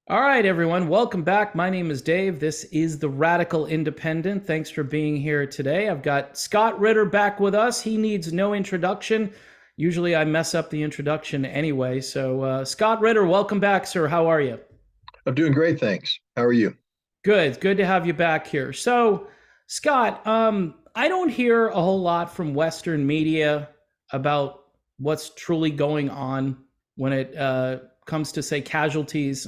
All right, everyone, welcome back. My name is Dave. This is the Radical Independent. Thanks for being here today. I've got Scott Ritter back with us. He needs no introduction. Usually I mess up the introduction anyway. So, Scott Ritter, welcome back, sir. How are you? I'm doing great, thanks. How are you? Good. Good to have you back here. So, Scott, I don't hear a whole lot from Western media about what's truly going on when it comes to, say, casualties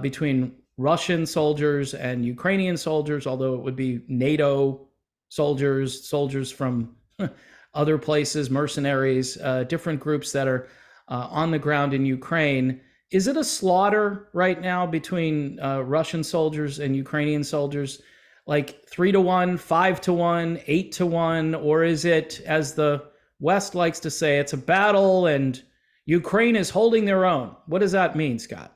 between Russian soldiers and Ukrainian soldiers, although it would be NATO soldiers, soldiers from other places, mercenaries, different groups that are on the ground in Ukraine. Is it a slaughter right now between Russian soldiers and Ukrainian soldiers, like 3 to 1, 5 to 1, 8 to 1, or is it, as the West likes to say, it's a battle and Ukraine is holding their own? What does that mean, Scott?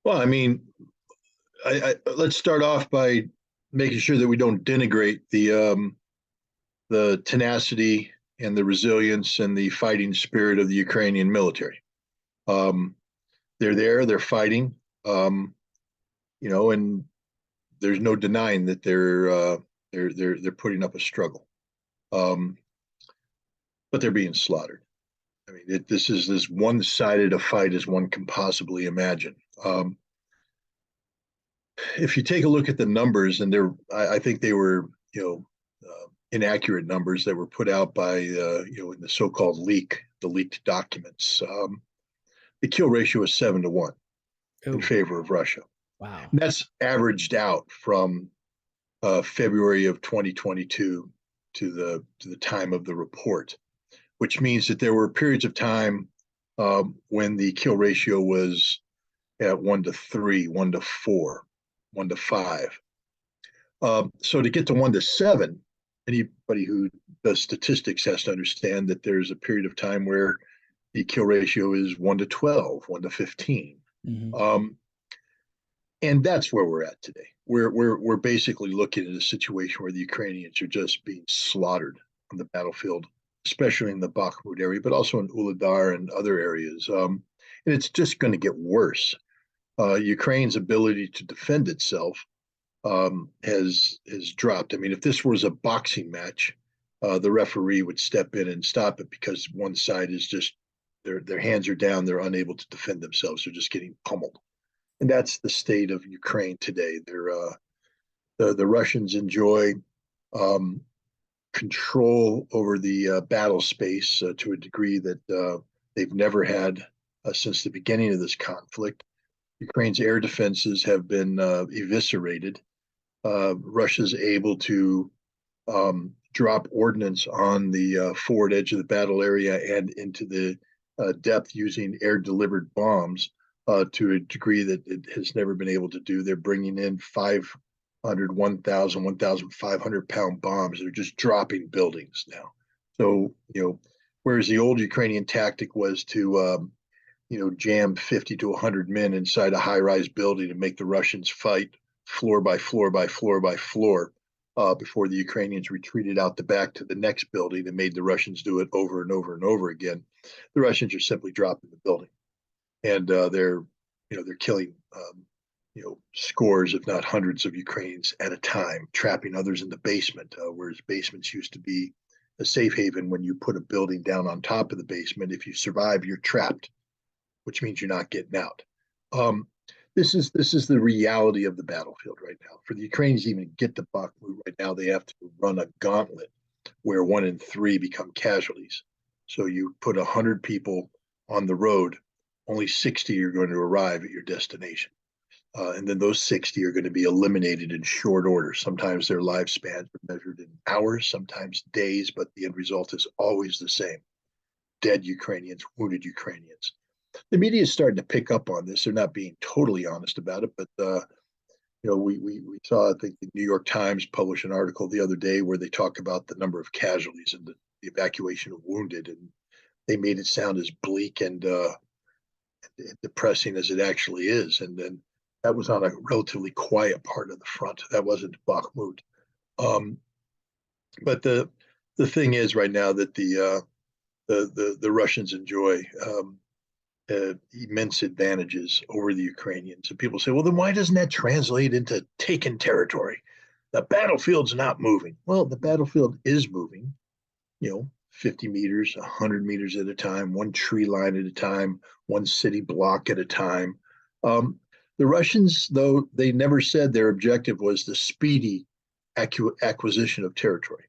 Well, let's start off by making sure that we don't denigrate the tenacity and the resilience and the fighting spirit of the Ukrainian military. Um, they're there, they're fighting, and there's no denying that they're putting up a struggle, um, but they're being slaughtered. This is as one-sided a fight as one can possibly imagine. If you take a look at the numbers, and I think they were, inaccurate numbers that were put out by, in the so-called the leaked documents. The kill ratio is 7 to 1 in Oh, favor of Russia. wow. And that's averaged out from February of 2022 to the time of the report, which means that there were periods of time when the kill ratio was at 1 to 3, 1 to 4, 1 to 5. So to get to 1 to 7, anybody who does statistics has to understand that there's a period of time where the kill ratio is 1 to 12, 1 to 15. Mm-hmm. Um, and that's where we're at today. We're basically looking at a situation where the Ukrainians are just being slaughtered on the battlefield, especially in the Bakhmut area, but also in Uladar and other areas. And it's just going to get worse. Ukraine's ability to defend itself has dropped. I mean, if this was a boxing match, the referee would step in and stop it because one side is just their hands are down, they're unable to defend themselves, they're just getting pummeled, and that's the state of Ukraine today. The Russians enjoy um, control over the battle space to a degree that they've never had since the beginning of this conflict. Ukraine's air defenses have been eviscerated. Russia's able to drop ordnance on the forward edge of the battle area and into the depth using air delivered bombs to a degree that it has never been able to do. They're bringing in 500, 1,000, 1,500 pound bombs. They're just dropping buildings now. So, whereas the old Ukrainian tactic was to, jam 50 to 100 men inside a high rise building and make the Russians fight floor by floor by floor by floor before the Ukrainians retreated out the back to the next building and made the Russians do it over and over and over again. The Russians are simply dropping the building, and they're killing scores, if not hundreds, of Ukrainians at a time, trapping others in the basement, whereas basements used to be a safe haven. When you put a building down on top of the basement, if you survive, you're trapped, which means you're not getting out. This is the reality of the battlefield right now. For the Ukrainians to even get to Bakhmut right now, they have to run a gauntlet where 1 in 3 become casualties. So you put 100 people on the road, only 60 are going to arrive at your destination. And then those 60 are going to be eliminated in short order. Sometimes their lifespans are measured in hours, sometimes days, but the end result is always the same: dead Ukrainians, wounded Ukrainians. The media is starting to pick up on this. They're not being totally honest about it, but we saw, I think, the New York Times publish an article the other day where they talk about the number of casualties and the evacuation of wounded, and they made it sound as bleak and depressing as it actually is. And then that was on a relatively quiet part of the front. That wasn't Bakhmut. Um, but the thing is right now that the Russians enjoy immense advantages over the Ukrainians. And people say, well, then why doesn't that translate into taken territory? The battlefield's not moving. Well, the battlefield is moving, 50 meters, 100 meters at a time, one tree line at a time, one city block at a time. The Russians, though, they never said their objective was the speedy acquisition of territory.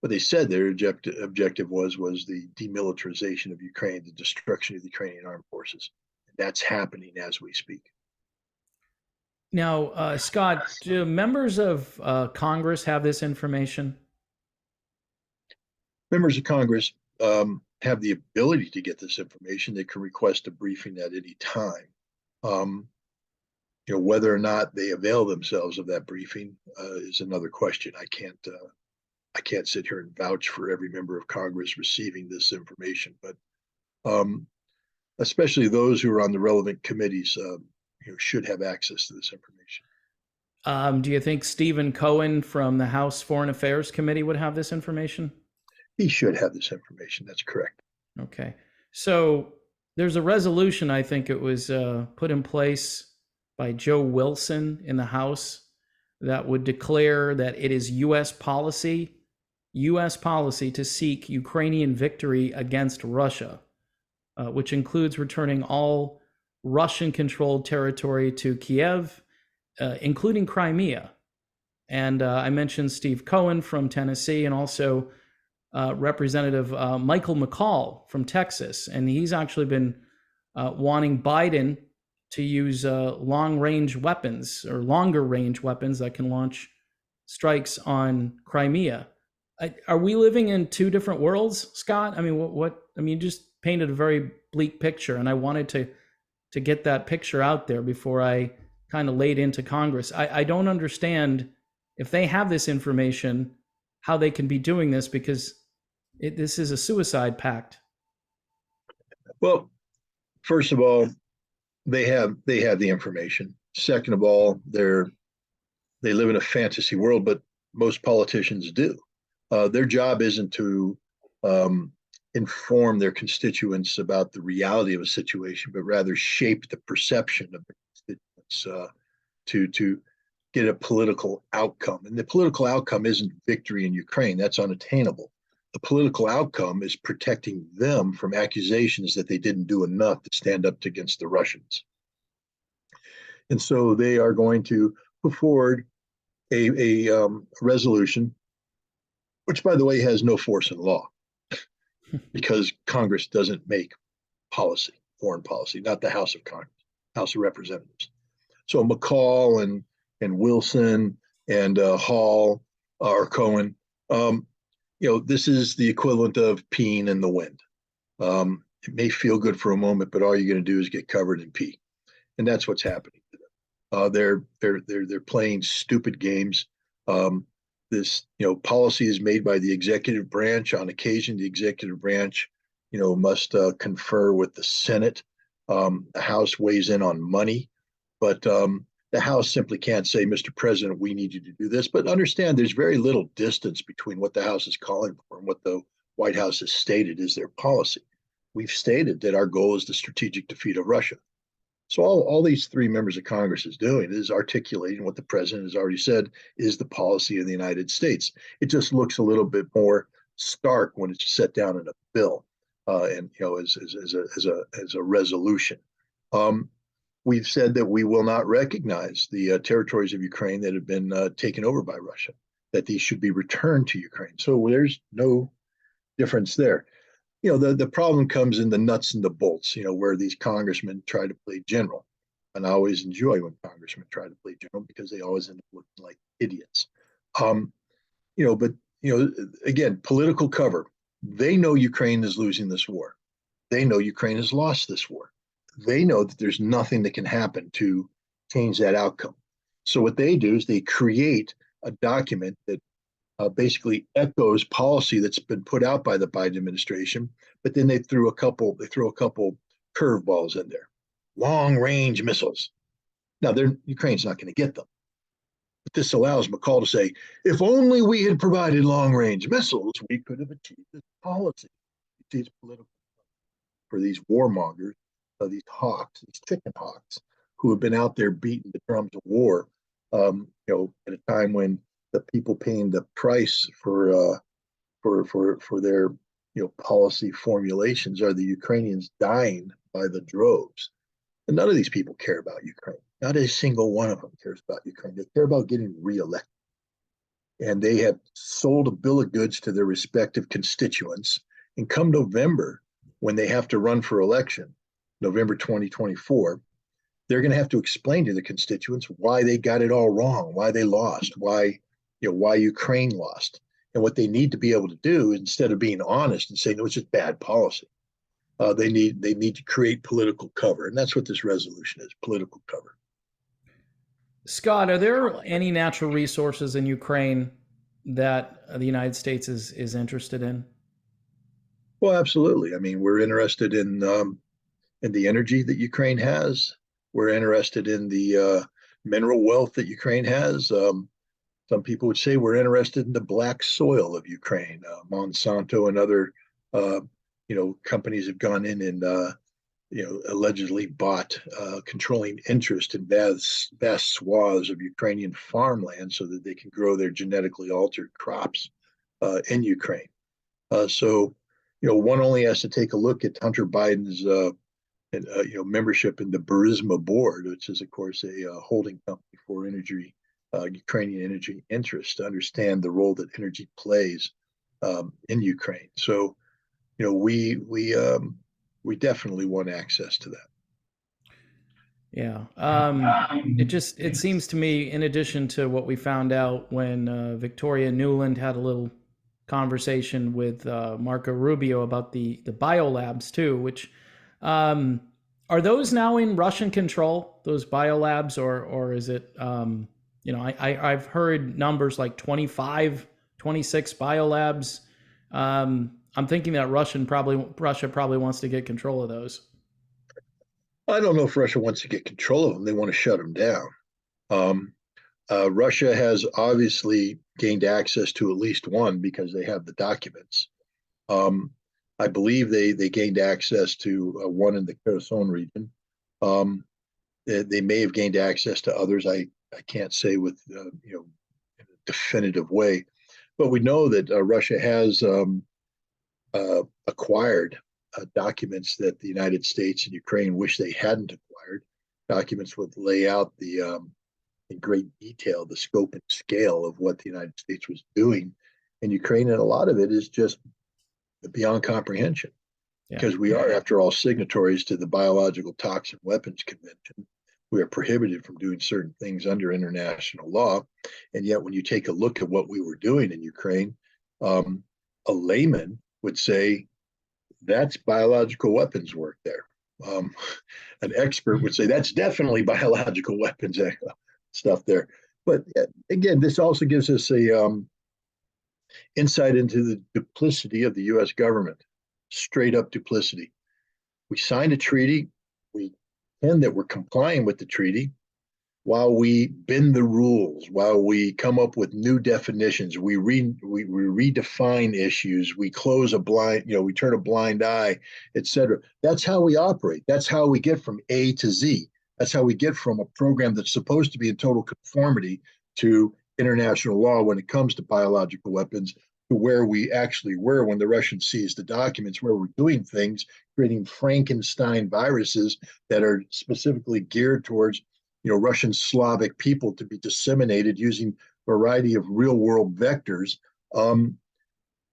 What they said their objective was the demilitarization of Ukraine, the destruction of the Ukrainian armed forces. That's happening as we speak. Now, Scott, do members of Congress have this information? Members of Congress have the ability to get this information. They can request a briefing at any time. Whether or not they avail themselves of that briefing is another question. I can't sit here and vouch for every member of Congress receiving this information, but especially those who are on the relevant committees should have access to this information. Do you think Stephen Cohen from the House Foreign Affairs Committee would have this information? He should have this information. That's correct. Okay. So there's a resolution, I think it was put in place by Joe Wilson in the House that would declare that it is U.S. policy to seek Ukrainian victory against Russia, which includes returning all Russian-controlled territory to Kiev, including Crimea. And I mentioned Steve Cohen from Tennessee and also Representative Michael McCall from Texas. And he's actually been wanting Biden to use long-range weapons or longer-range weapons that can launch strikes on Crimea. Are we living in two different worlds, Scott? I mean, you just painted a very bleak picture, and I wanted to get that picture out there before I kind of laid into Congress. I don't understand, if they have this information, how they can be doing this, because this is a suicide pact. Well, first of all, they have the information. Second of all, they live in a fantasy world, but most politicians do. Their job isn't to inform their constituents about the reality of a situation, but rather shape the perception of the constituents to get a political outcome. And the political outcome isn't victory in Ukraine. That's unattainable. The political outcome is protecting them from accusations that they didn't do enough to stand up against the Russians. And so they are going to put forward a resolution, which, by the way, has no force in law because Congress doesn't make policy, foreign policy, not the House of Congress, House of Representatives. So McCall and Wilson and Hall or Cohen, this is the equivalent of peeing in the wind. It may feel good for a moment, but all you're going to do is get covered in pee, and that's what's happening to them. They're playing stupid games. This policy is made by the executive branch. On occasion, the executive branch must confer with the Senate. The House weighs in on money, but the House simply can't say, Mr. President, we need you to do this. But understand there's very little distance between what the House is calling for and what the White House has stated is their policy. We've stated that our goal is the strategic defeat of Russia. So all these three members of Congress is doing is articulating what the president has already said is the policy of the United States. It just looks a little bit more stark when it's set down in a bill and as a resolution. We've said that we will not recognize the territories of Ukraine that have been taken over by Russia, that these should be returned to Ukraine. So there's no difference there. The problem comes in the nuts and the bolts, where these congressmen try to play general. And I always enjoy when congressmen try to play general because they always end up looking like idiots. But again, political cover. They know Ukraine is losing this war. They know Ukraine has lost this war. They know that there's nothing that can happen to change that outcome. So what they do is they create a document that basically echoes policy that's been put out by the Biden administration, but then they throw a couple curveballs in there. Long-range missiles. Now, Ukraine's not going to get them. But this allows McCall to say, if only we had provided long-range missiles, we could have achieved this policy. It's political for these warmongers these hawks, these chicken hawks, who have been out there beating the drums of war. At a time when the people paying the price for their policy formulations are the Ukrainians dying by the droves. And none of these people care about Ukraine. Not a single one of them cares about Ukraine. They care about getting reelected. And they have sold a bill of goods to their respective constituents. And come November, when they have to run for election, November 2024, they're going to have to explain to the constituents why they got it all wrong, why they lost, why Ukraine lost. And what they need to be able to do, instead of being honest and saying, no, it's just bad policy, they need to create political cover. And that's what this resolution is, political cover. Scott, are there any natural resources in Ukraine that the United States is interested in? Well, absolutely. I mean, we're interested in the energy that Ukraine has. We're interested in the mineral wealth that Ukraine has. Some people would say we're interested in the black soil of Ukraine. Monsanto and other, companies have gone in and, allegedly bought controlling interest in vast swaths of Ukrainian farmland so that they can grow their genetically altered crops in Ukraine. So, one only has to take a look at Hunter Biden's membership in the Burisma board, which is, of course, a holding company for energy, Ukrainian energy interests, to understand the role that energy plays in Ukraine. So, we definitely want access to that. Yeah. It seems to me, in addition to what we found out when Victoria Nuland had a little conversation with Marco Rubio about the biolabs too, which are those now in Russian control, those biolabs, or is it, I've heard numbers like 25, 26 biolabs. I'm thinking that Russia probably wants to get control of those. I don't know if Russia wants to get control of them. They want to shut them down. Russia has obviously gained access to at least one because they have the documents. I believe they gained access to one in the Kherson region. They may have gained access to others. I can't say with in a definitive way, but we know that Russia has acquired documents that the United States and Ukraine wish they hadn't acquired. Documents would lay out in great detail the scope and scale of what the United States was doing in Ukraine, and a lot of it is just beyond comprehension. Yeah. Because we are, after all, signatories to the Biological Toxin Weapons Convention. We are prohibited from doing certain things under international law, and yet when you take a look at what we were doing in Ukraine, a layman would say that's biological weapons work there. An expert would say that's definitely biological weapons stuff there. But again, this also gives us a insight into the duplicity of the U.S. government, straight up duplicity. We signed a treaty. We pretend that we're complying with the treaty while we bend the rules, while we come up with new definitions. We redefine issues. We close a blind, we turn a blind eye, et cetera. That's how we operate. That's how we get from A to Z. That's how we get from a program that's supposed to be in total conformity to international law when it comes to biological weapons to where we actually were when the Russians seized the documents, where we're doing things, creating Frankenstein viruses that are specifically geared towards, Russian Slavic people to be disseminated using a variety of real world vectors. And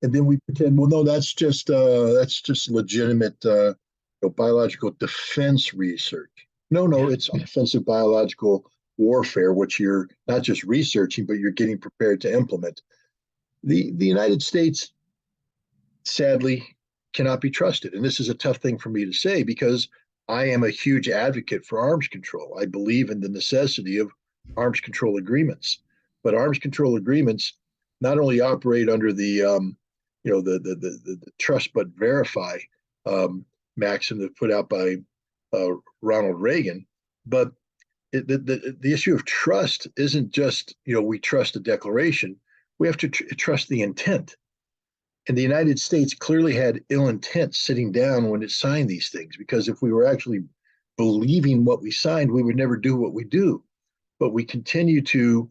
then we pretend, well, no, that's just legitimate biological defense research. No, it's offensive biological warfare, which you're not just researching, but you're getting prepared to implement. The United States, sadly, cannot be trusted. And this is a tough thing for me to say because I am a huge advocate for arms control. I believe in the necessity of arms control agreements. But arms control agreements not only operate under the trust but verify maxim that put out by Ronald Reagan, but the issue of trust isn't just we trust a declaration. We have to trust the intent. And the United States clearly had ill intent sitting down when it signed these things, because if we were actually believing what we signed, we would never do what we do. But we continue to,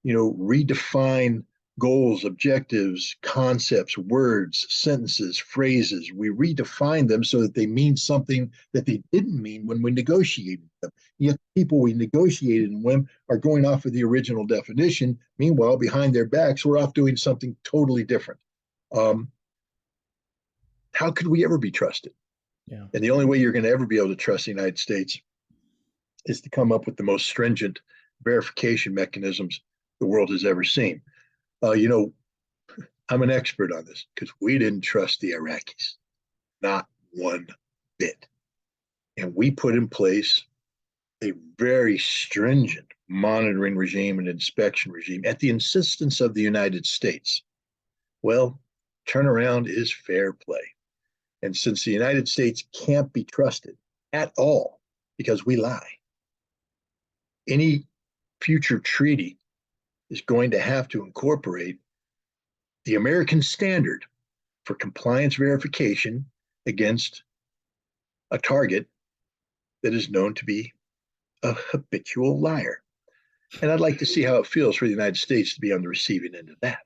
redefine goals, objectives, concepts, words, sentences, phrases. We redefine them so that they mean something that they didn't mean when we negotiated them. Yet people we negotiated with are going off of the original definition. Meanwhile, behind their backs, we're off doing something totally different. How could we ever be trusted? Yeah. And the only way you're going to ever be able to trust the United States is to come up with the most stringent verification mechanisms the world has ever seen. I'm an expert on this because we didn't trust the Iraqis, not one bit. And we put in place a very stringent monitoring regime and inspection regime at the insistence of the United States. Well, turnaround is fair play. And since the United States can't be trusted at all because we lie, any future treaty is going to have to incorporate the American standard for compliance verification against a target that is known to be a habitual liar. And I'd like to see how it feels for the United States to be on the receiving end of that.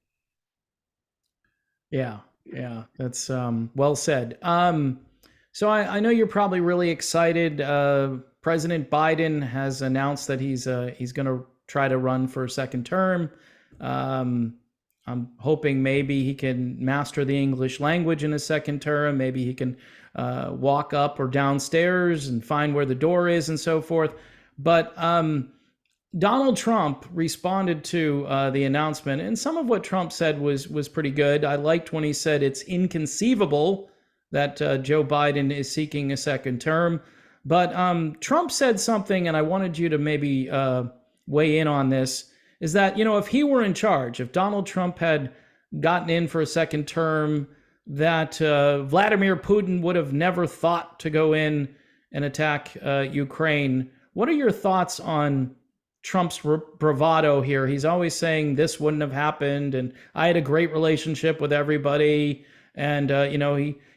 Yeah, yeah, that's well said. So I know you're probably really excited. President Biden has announced that he's going to try to run for a second term. I'm hoping maybe he can master the English language in his second term. Maybe he can walk up or downstairs and find where the door is and so forth. But Donald Trump responded to the announcement, and some of what Trump said was pretty good. I liked when he said it's inconceivable that Joe Biden is seeking a second term. But Trump said something, and I wanted you to maybe weigh in on this, is that, if he were in charge, if Donald Trump had gotten in for a second term, that Vladimir Putin would have never thought to go in and attack Ukraine. What are your thoughts on Trump's bravado here? He's always saying this wouldn't have happened, and I had a great relationship with everybody, and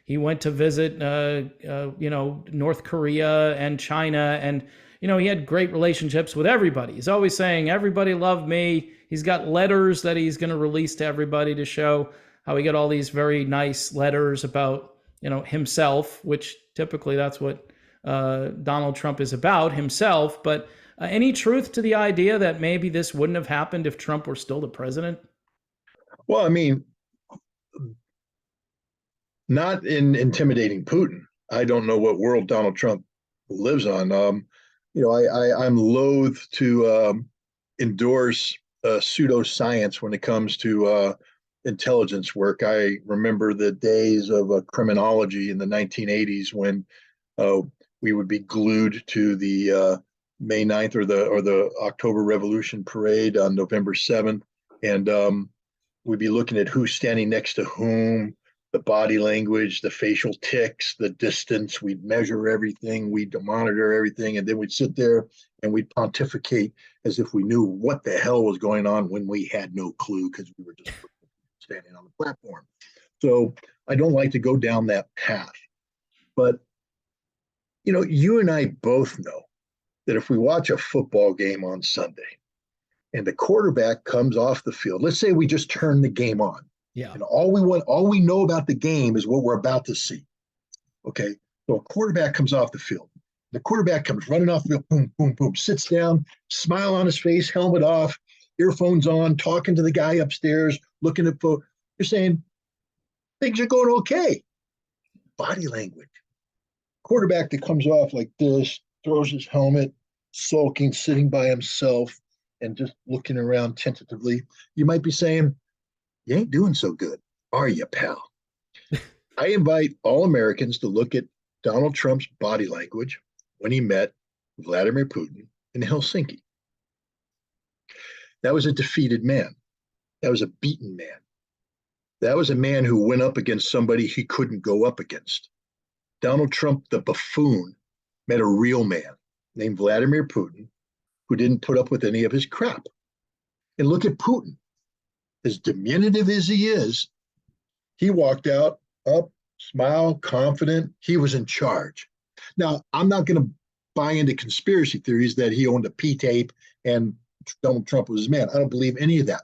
he went to visit North Korea and China, and he had great relationships with everybody. He's always saying everybody loved me. He's got letters that he's going to release to everybody to show how he got all these very nice letters about himself, which typically that's what Donald Trump is about, himself. But any truth to the idea that maybe this wouldn't have happened if Trump were still the president? Well, I mean, not in intimidating Putin. I don't know what world Donald Trump lives on. I'm loath to endorse pseudoscience when it comes to intelligence work. I remember the days of criminology in the 1980s when we would be glued to the May 9th or the October Revolution parade on November 7th, and we'd be looking at who's standing next to whom, the body language, the facial tics, the distance. We'd measure everything, we'd monitor everything, and then we'd sit there and we'd pontificate as if we knew what the hell was going on when we had no clue because we were just standing on the platform. So I don't like to go down that path. But, you and I both know that if we watch a football game on Sunday and the quarterback comes off the field, let's say we just turn the game on. Yeah. And all we know about the game is what we're about to see. Okay. So a quarterback comes off the field. The quarterback comes running off the field, boom, boom, boom, sits down, smile on his face, helmet off, earphones on, talking to the guy upstairs, looking at phone. You're saying things are going okay. Body language. Quarterback that comes off like this, throws his helmet, sulking, sitting by himself, and just looking around tentatively. You might be saying, you ain't doing so good, are you, pal? I invite all Americans to look at Donald Trump's body language when he met Vladimir Putin in Helsinki. That was a defeated man. That was a beaten man. That was a man who went up against somebody he couldn't go up against. Donald Trump, the buffoon, met a real man named Vladimir Putin who didn't put up with any of his crap. And look at Putin. As diminutive as he is, he walked out, up, smile, confident. He was in charge. Now, I'm not going to buy into conspiracy theories that he owned a P-tape and Donald Trump was his man. I don't believe any of that.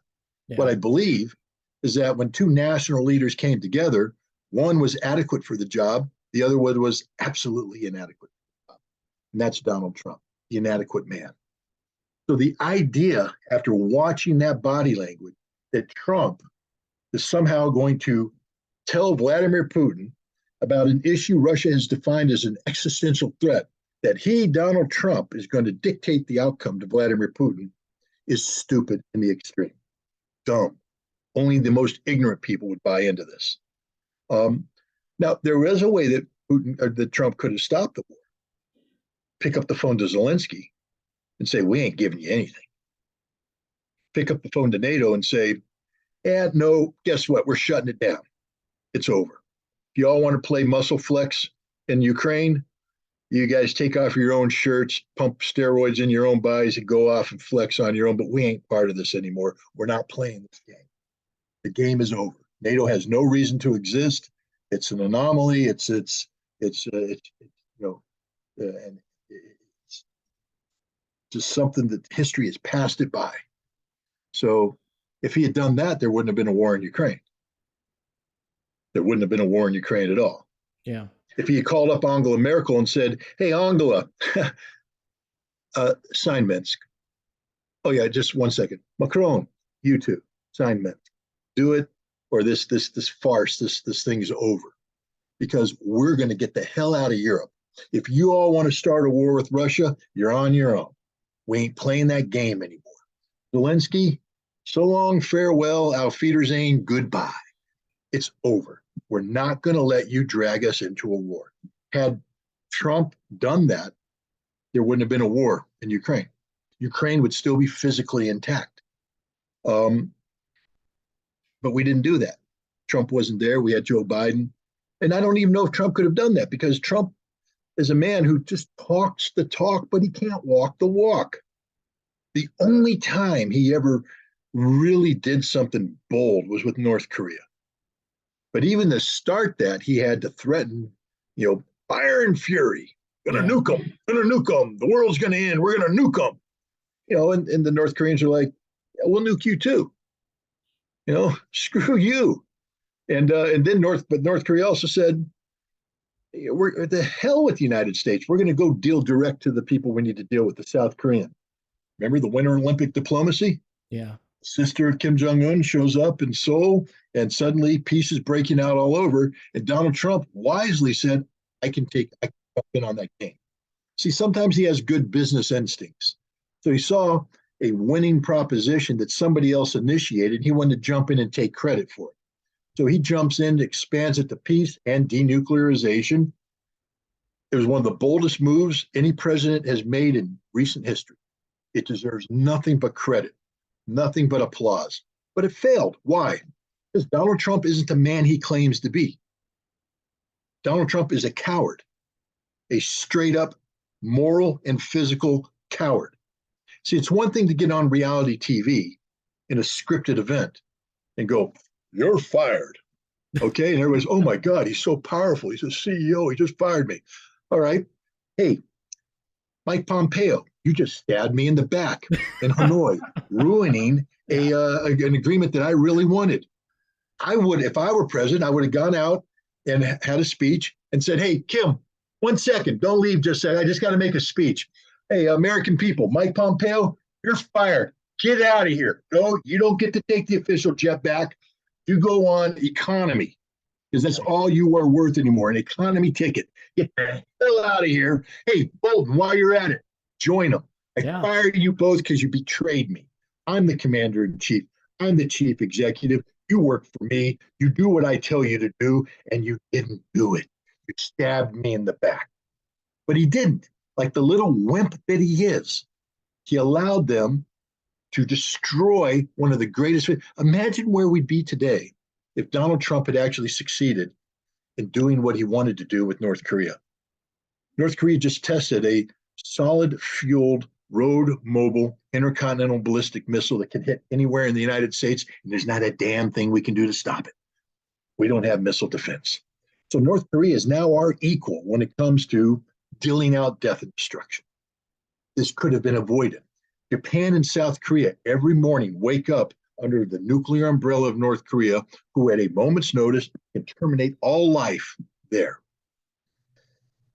Yeah. What I believe is that when two national leaders came together, one was adequate for the job, the other one was absolutely inadequate. And that's Donald Trump, the inadequate man. So the idea, after watching that body language, that Trump is somehow going to tell Vladimir Putin about an issue Russia has defined as an existential threat, that he, Donald Trump, is going to dictate the outcome to Vladimir Putin, is stupid in the extreme. Dumb. Only the most ignorant people would buy into this. Now, there was a way that Putin or that Trump could have stopped the war. Pick up the phone to Zelensky and say, we ain't giving you anything. Pick up the phone to NATO and say, no, guess what? We're shutting it down. It's over. If you all want to play muscle flex in Ukraine, you guys take off your own shirts, pump steroids in your own bodies, and go off and flex on your own. But we ain't part of this anymore. We're not playing this game. The game is over. NATO has no reason to exist. It's an anomaly. It's and it's just something that history has passed it by. So if he had done that, there wouldn't have been a war in Ukraine. There wouldn't have been a war in Ukraine at all. Yeah. If he had called up Angela Merkel and said, hey, Angela, sign Minsk. Oh, yeah, just 1 second. Macron, you too, sign Minsk. Do it, or this farce, this thing is over. Because we're going to get the hell out of Europe. If you all want to start a war with Russia, you're on your own. We ain't playing that game anymore. Zelensky, so long, farewell, auf Wiedersehen, goodbye. It's over. We're not going to let you drag us into a war. Had Trump done that, there wouldn't have been a war in Ukraine. Ukraine would still be physically intact. But we didn't do that. Trump wasn't there. We had Joe Biden. And I don't even know if Trump could have done that, because Trump is a man who just talks the talk, but he can't walk the walk. The only time he ever really did something bold was with North Korea. But even to start that, he had to threaten, fire and fury. Gonna nuke them. Gonna nuke them. The world's gonna end. We're gonna nuke them. And the North Koreans are like, yeah, we'll nuke you too. Screw you. And then North Korea also said, we're the hell with the United States. We're going to go deal direct to the people we need to deal with, the South Korean. Remember the Winter Olympic diplomacy? Yeah. Sister of Kim Jong-un shows up in Seoul, and suddenly peace is breaking out all over. And Donald Trump wisely said, I can jump in on that game. See, sometimes he has good business instincts. So he saw a winning proposition that somebody else initiated. He wanted to jump in and take credit for it. So he jumps in, expands it to peace and denuclearization. It was one of the boldest moves any president has made in recent history. It deserves nothing but credit, nothing but applause. But it failed. Why? Because Donald Trump isn't the man he claims to be. Donald Trump is a coward, a straight up moral and physical coward. See, it's one thing to get on reality TV in a scripted event and go, you're fired. Okay. And everybody's, oh my God, he's so powerful. He's a CEO. He just fired me. All right. Hey, Mike Pompeo, you just stabbed me in the back in Hanoi, ruining an agreement that I really wanted. I would, if I were president, I would have gone out and had a speech and said, hey, Kim, 1 second, don't leave just a second. I just got to make a speech. Hey, American people, Mike Pompeo, you're fired. Get out of here. Go. You don't get to take the official jet back. You go on economy, because that's all you are worth anymore, an economy ticket. Get the hell out of here. Hey, Bolton, while you're at it, join them. I fired you both because you betrayed me. I'm the commander in chief. I'm the chief executive. You work for me. You do what I tell you to do, and you didn't do it. You stabbed me in the back. But he didn't. Like the little wimp that he is, he allowed them to destroy one of the greatest. Imagine where we'd be today if Donald Trump had actually succeeded in doing what he wanted to do with North Korea. North Korea just tested a solid fueled road mobile intercontinental ballistic missile that can hit anywhere in the United States, and there's not a damn thing we can do to stop it. We don't have missile defense. So North Korea is now our equal when it comes to dealing out death and destruction. This could have been avoided. Japan and South Korea every morning wake up under the nuclear umbrella of North Korea, who at a moment's notice can terminate all life there.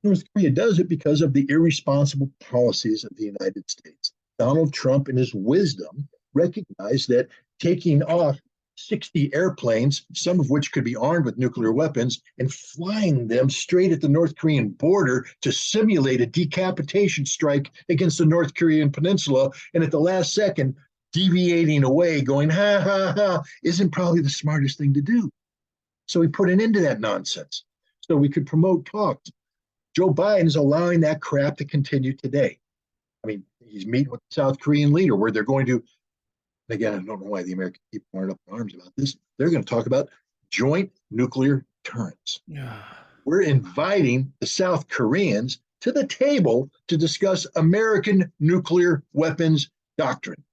North Korea does it because of the irresponsible policies of the United States. Donald Trump, in his wisdom, recognized that taking off 60 airplanes, some of which could be armed with nuclear weapons, and flying them straight at the North Korean border to simulate a decapitation strike against the North Korean peninsula, and at the last second, deviating away, going, ha, ha, ha, isn't probably the smartest thing to do. So we put an end to that nonsense so we could promote talks. Joe Biden is allowing that crap to continue today. I mean, he's meeting with the South Korean leader where they're going to, again, I don't know why the American people aren't up in arms about this. They're going to talk about joint nuclear deterrence. We're inviting the South Koreans to the table to discuss American nuclear weapons doctrine.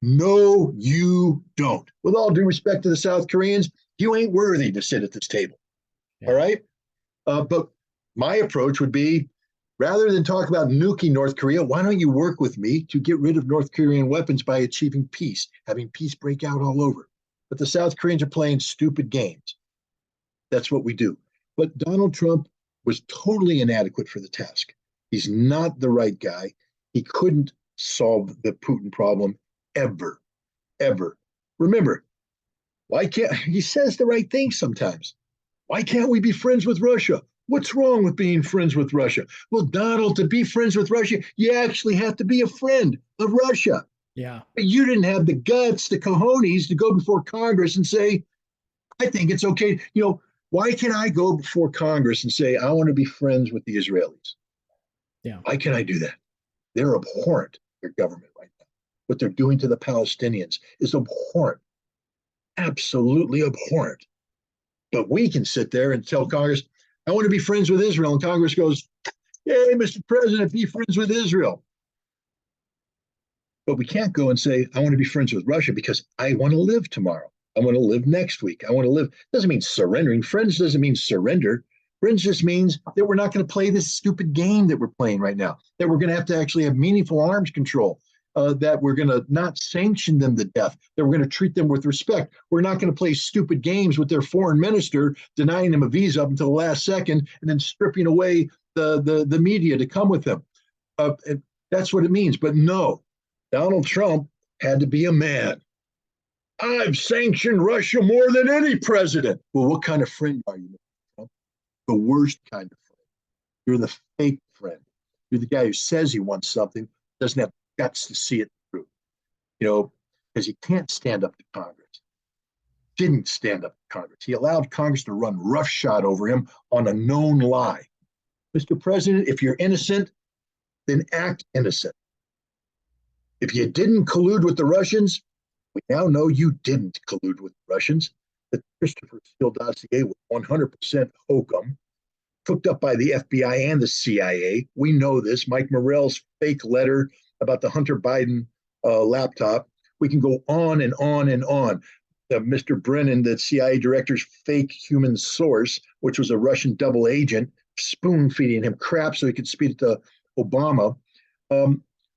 No, you don't. With all due respect to the South Koreans, you ain't worthy to sit at this table. Yeah. All right? But my approach would be, rather than talk about nuking North Korea, why don't you work with me to get rid of North Korean weapons by achieving peace, having peace break out all over? But the South Koreans are playing stupid games. That's what we do. But Donald Trump was totally inadequate for the task. He's not the right guy. He couldn't solve the Putin problem ever. Remember, why can't he says the right thing sometimes? Why can't we be friends with Russia? What's wrong with being friends with Russia? Well, Donald, to be friends with Russia, you actually have to be a friend of Russia. Yeah. But you didn't have the guts, the cojones to go before Congress and say, I think it's okay. You know, why can I go before Congress and say, I want to be friends with the Israelis? Yeah. Why can I do that? They're abhorrent, their government right now. What they're doing to the Palestinians is abhorrent, absolutely abhorrent. But we can sit there and tell Congress, I want to be friends with Israel. And Congress goes, yay, Mr. President, be friends with Israel. But we can't go and say, I want to be friends with Russia because I want to live tomorrow. I want to live next week. I want to live. Doesn't mean surrendering. Friends doesn't mean surrender. Friends just means that we're not going to play this stupid game that we're playing right now, that we're going to have to actually have meaningful arms control, that we're going to not sanction them to death, that we're going to treat them with respect. We're not going to play stupid games with their foreign minister, denying them a visa up until the last second, and then stripping away the media to come with them. And that's what it means. But no, Donald Trump had to be a man. I've sanctioned Russia more than any president. Well, what kind of friend are you, Mr. Trump? The worst kind of friend. You're the fake friend. You're the guy who says he wants something, doesn't have guts to see it through. You know, because he can't stand up to Congress. Didn't stand up to Congress. He allowed Congress to run roughshod over him on a known lie. Mr. President, if you're innocent, then act innocent. If you didn't collude with the Russians, we now know you didn't collude with the Russians. The Christopher Steele dossier was 100% hokum, cooked up by the FBI and the CIA. We know this. Mike Morell's fake letter about the Hunter Biden laptop. We can go on and on and on. Mr. Brennan, the CIA director's fake human source, which was a Russian double agent, spoon feeding him crap so he could speak to Obama.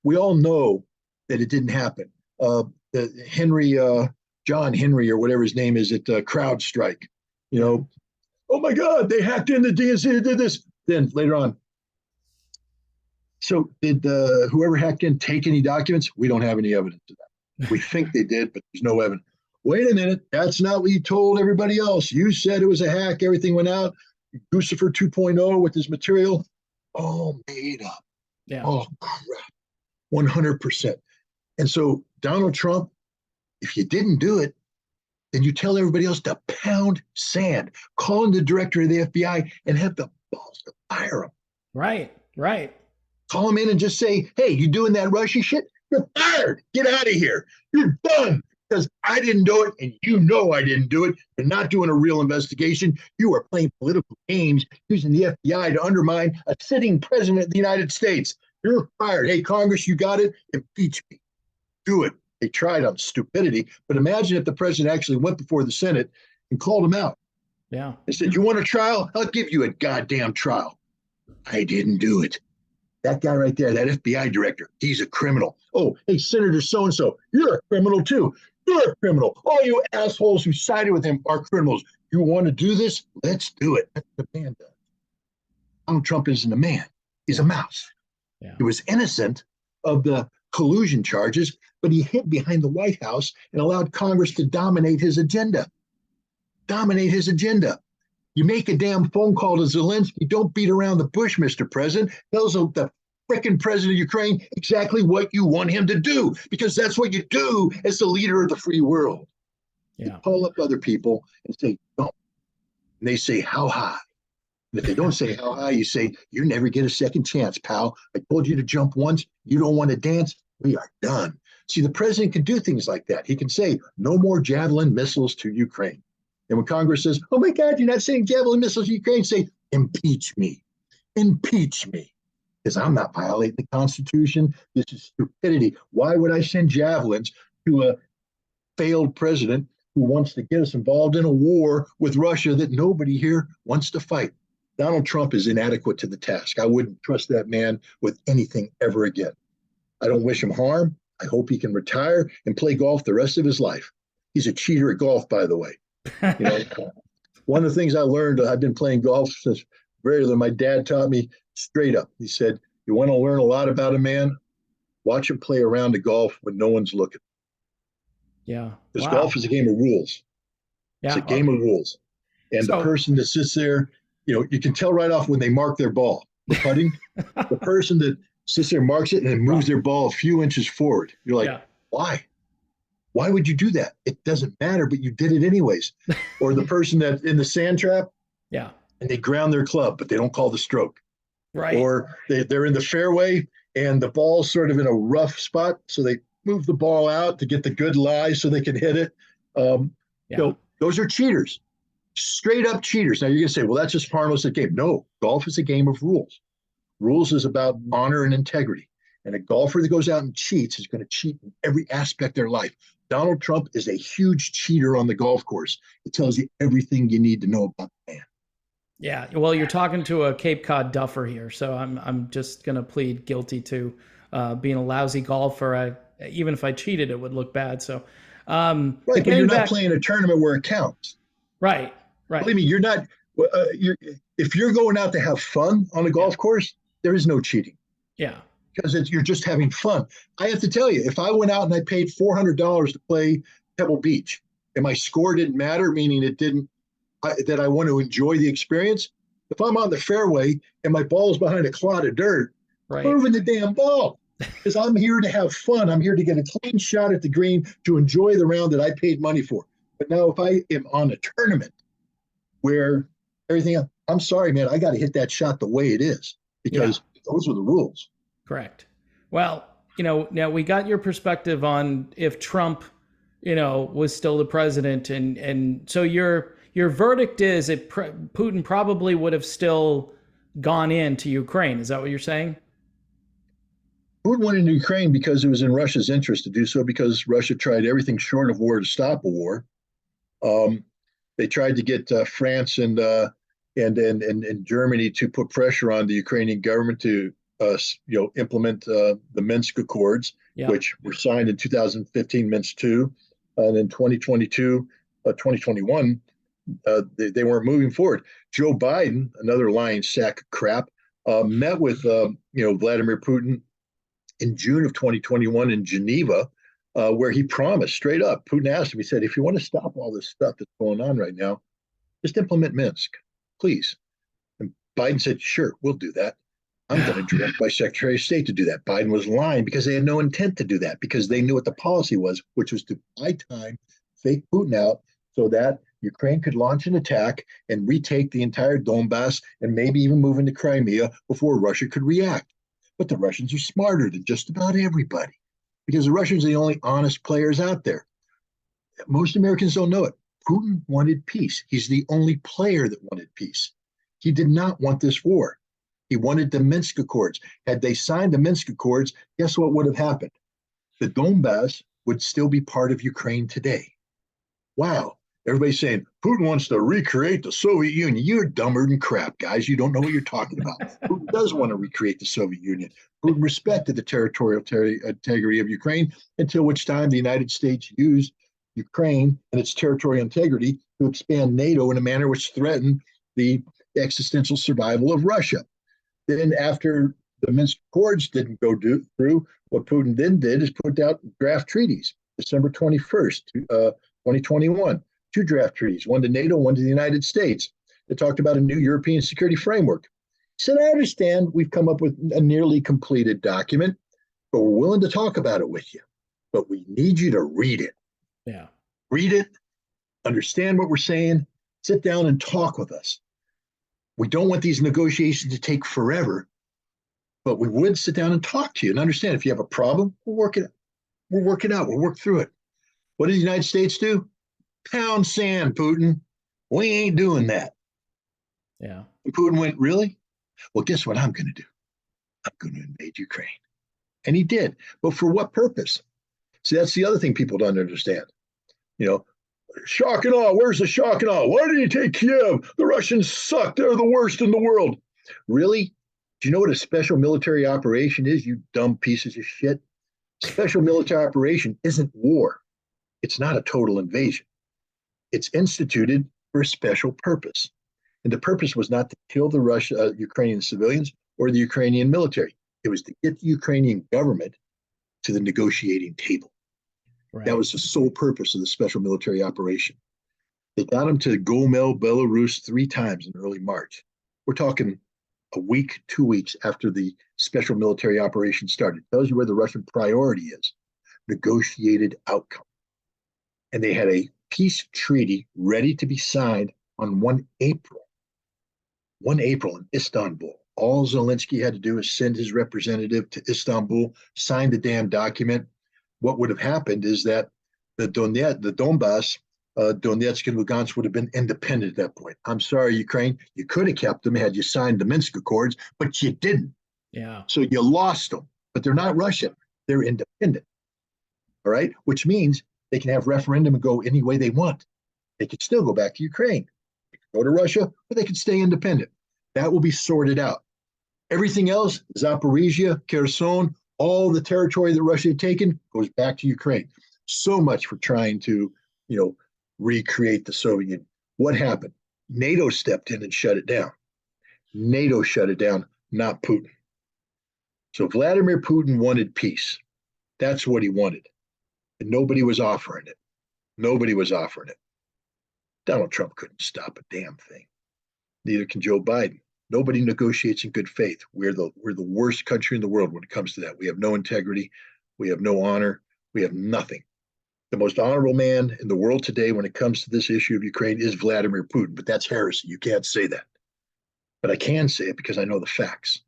We all know that it didn't happen. John Henry, or whatever his name is, at CrowdStrike, you know, oh my God, they hacked in the DNC, they did this. Then later on, so did whoever hacked in take any documents? We don't have any evidence of that. We think they did, but there's no evidence. Wait a minute, that's not what you told everybody else. You said it was a hack, everything went out. Lucifer 2.0 with his material, all made up. Yeah. Oh crap, 100%. And so Donald Trump, if you didn't do it, then you tell everybody else to pound sand, call in the director of the FBI and have the balls to fire him. Right. Call him in and just say, hey, you doing that Russia shit? You're fired. Get out of here. You're done. Because I didn't do it, and you know I didn't do it. You're not doing a real investigation. You are playing political games using the FBI to undermine a sitting president of the United States. You're fired. Hey, Congress, you got it? Impeach me. Do it. They tried on stupidity, but imagine if the president actually went before the Senate and called him out. Yeah. They said, you want a trial? I'll give you a goddamn trial. I didn't do it. That guy right there, that FBI director, he's a criminal. Oh, hey, Senator so-and-so, you're a criminal too. You're a criminal. All you assholes who sided with him are criminals. You want to do this? Let's do it. That's what the man does. Donald Trump isn't a man. He's a Yeah. mouse. Yeah. He was innocent of the collusion charges, but he hid behind the White House and allowed Congress to dominate his agenda. Dominate his agenda. You make a damn phone call to Zelensky. Don't beat around the bush, Mr. President. Tell the frickin' president of Ukraine exactly what you want him to do, because that's what you do as the leader of the free world. Yeah. You call up other people and say, don't. And they say, how high? And if they don't say how high, you say, you never get a second chance, pal. I told you to jump once. You don't want to dance. We are done. See, the president can do things like that. He can say, no more Javelin missiles to Ukraine. And when Congress says, oh my God, you're not saying Javelin missiles to Ukraine, say, impeach me. Impeach me. Because I'm not violating the Constitution. This is stupidity. Why would I send javelins to a failed president who wants to get us involved in a war with Russia that nobody here wants to fight? Donald Trump is inadequate to the task. I wouldn't trust that man with anything ever again. I don't wish him harm. I hope he can retire and play golf the rest of his life. He's a cheater at golf, by the way. You know, one of the things I learned, I've been playing golf since very little. My dad taught me straight up. He said, you want to learn a lot about a man? Watch him play around the golf when no one's looking. Yeah. Because Wow. golf is a game of rules. It's Yeah. a game of rules. And the So, person that sits there, you know, you can tell right off when they mark their ball for putting. The person that sits there, marks it, and then moves their ball a few inches forward. You're like, yeah. why? Why would you do that? It doesn't matter, but you did it anyways. Or the person that in the sand trap Yeah. and they ground their club, but they don't call the stroke. Right. Or they're in the fairway and the ball's sort of in a rough spot, so they move the ball out to get the good lie so they can hit it. Yeah. You know, those are cheaters, straight up cheaters. Now you're gonna say, well, that's just harmless a game. No, golf is a game of rules. Rules is about honor and integrity. And a golfer that goes out and cheats is going to cheat in every aspect of their life. Donald Trump is a huge cheater on the golf course. It tells you everything you need to know about the man. Yeah. Well, you're talking to a Cape Cod duffer here, so I'm just gonna plead guilty to being a lousy golfer. Even if I cheated, it would look bad. So, Right, but you're not playing a tournament where it counts. Right. Right. Believe me, you're not. If you're going out to have fun on a golf course, there is no cheating. Yeah. Because you're just having fun. I have to tell you, if I went out and I paid $400 to play Pebble Beach and my score didn't matter, meaning it didn't, that I want to enjoy the experience, if I'm on the fairway and my ball's behind a clod of dirt, Right. I'm moving the damn ball because I'm here to have fun. I'm here to get a clean shot at the green to enjoy the round that I paid money for. But now if I am on a tournament where everything else, I'm sorry, man, I got to hit that shot the way it is because those are the rules. Correct. Well, now we got your perspective on if Trump, was still the president, and so your verdict is that Putin probably would have still gone into Ukraine. Is that what you're saying? Putin went into Ukraine because it was in Russia's interest to do so, because Russia tried everything short of war to stop a war. They tried to get France and Germany to put pressure on the Ukrainian government to implement the Minsk Accords, which were signed in 2015, Minsk II, and in 2022, 2021, they weren't moving forward. Joe Biden, another lying sack of crap, met with Vladimir Putin in June of 2021 in Geneva, where he promised straight up. Putin asked him, he said, if you want to stop all this stuff that's going on right now, just implement Minsk, please. And Biden said, sure, we'll do that. I'm going to direct my Secretary of State to do that. Biden was lying because they had no intent to do that, because they knew what the policy was, which was to buy time, fake Putin out so that Ukraine could launch an attack and retake the entire Donbass and maybe even move into Crimea before Russia could react. But the Russians are smarter than just about everybody, because the Russians are the only honest players out there. Most Americans don't know it. Putin wanted peace. He's the only player that wanted peace. He did not want this war. He wanted the Minsk Accords. Had they signed the Minsk Accords, guess what would have happened? The Donbass would still be part of Ukraine today. Wow. Everybody's saying Putin wants to recreate the Soviet Union. You're dumber than crap, guys. You don't know what you're talking about. Putin does want to recreate the Soviet Union. Putin respected the territorial integrity of Ukraine, until which time the United States used Ukraine and its territorial integrity to expand NATO in a manner which threatened the existential survival of Russia. Then, after the Minsk Accords didn't go through, what Putin then did is put out draft treaties. December 21st, 2021. Two draft treaties, one to NATO, one to the United States, that talked about a new European security framework. He said, I understand we've come up with a nearly completed document, but we're willing to talk about it with you. But we need you to read it. Yeah. Read it, understand what we're saying, sit down and talk with us. We don't want these negotiations to take forever, but we would sit down and talk to you and understand if you have a problem, we'll work it out. We'll work through it. What did the United States do? Pound sand, Putin. We ain't doing that. Yeah. And Putin went, really? Well, guess what I'm going to do? I'm going to invade Ukraine. And he did. But for what purpose? See, that's the other thing people don't understand. You know, shock and awe. Where's the shock and awe? Why did he take Kiev? The Russians suck. They're the worst in the world. Really? Do you know what a special military operation is, you dumb pieces of shit? Special military operation isn't war. It's not a total invasion. It's instituted for a special purpose. And the purpose was not to kill the Ukrainian civilians or the Ukrainian military. It was to get the Ukrainian government to the negotiating table. Right. That was the sole purpose of the special military operation. They got them to Gomel, Belarus 3 times in early March. We're talking a week, 2 weeks after the special military operation started. It tells you where the Russian priority is. Negotiated outcome. And they had a peace treaty ready to be signed on 1 April. 1 April in Istanbul. All Zelensky had to do is send his representative to Istanbul, sign the damn document. What would have happened is that the Donbass, Donetsk and Lugansk would have been independent at that point. I'm sorry, Ukraine, you could have kept them had you signed the Minsk Accords, but you didn't. Yeah. So you lost them, but they're not Russian. They're independent. All right, which means they can have referendum and go any way they want. They could still go back to Ukraine. They could go to Russia, or they could stay independent. That will be sorted out. Everything else, Zaporizhia, Kherson, all the territory that Russia had taken goes back to Ukraine. So much for trying to, recreate the Soviet Union. What happened? NATO stepped in and shut it down. NATO shut it down, not Putin. So Vladimir Putin wanted peace. That's what he wanted. And nobody was offering it. Nobody was offering it. Donald Trump couldn't stop a damn thing. Neither can Joe Biden. Nobody negotiates in good faith. We're the worst country in the world when it comes to that. We have no integrity. We have no honor. We have nothing. The most honorable man in the world today when it comes to this issue of Ukraine is Vladimir Putin, but that's heresy. You can't say that. But I can say it because I know the facts.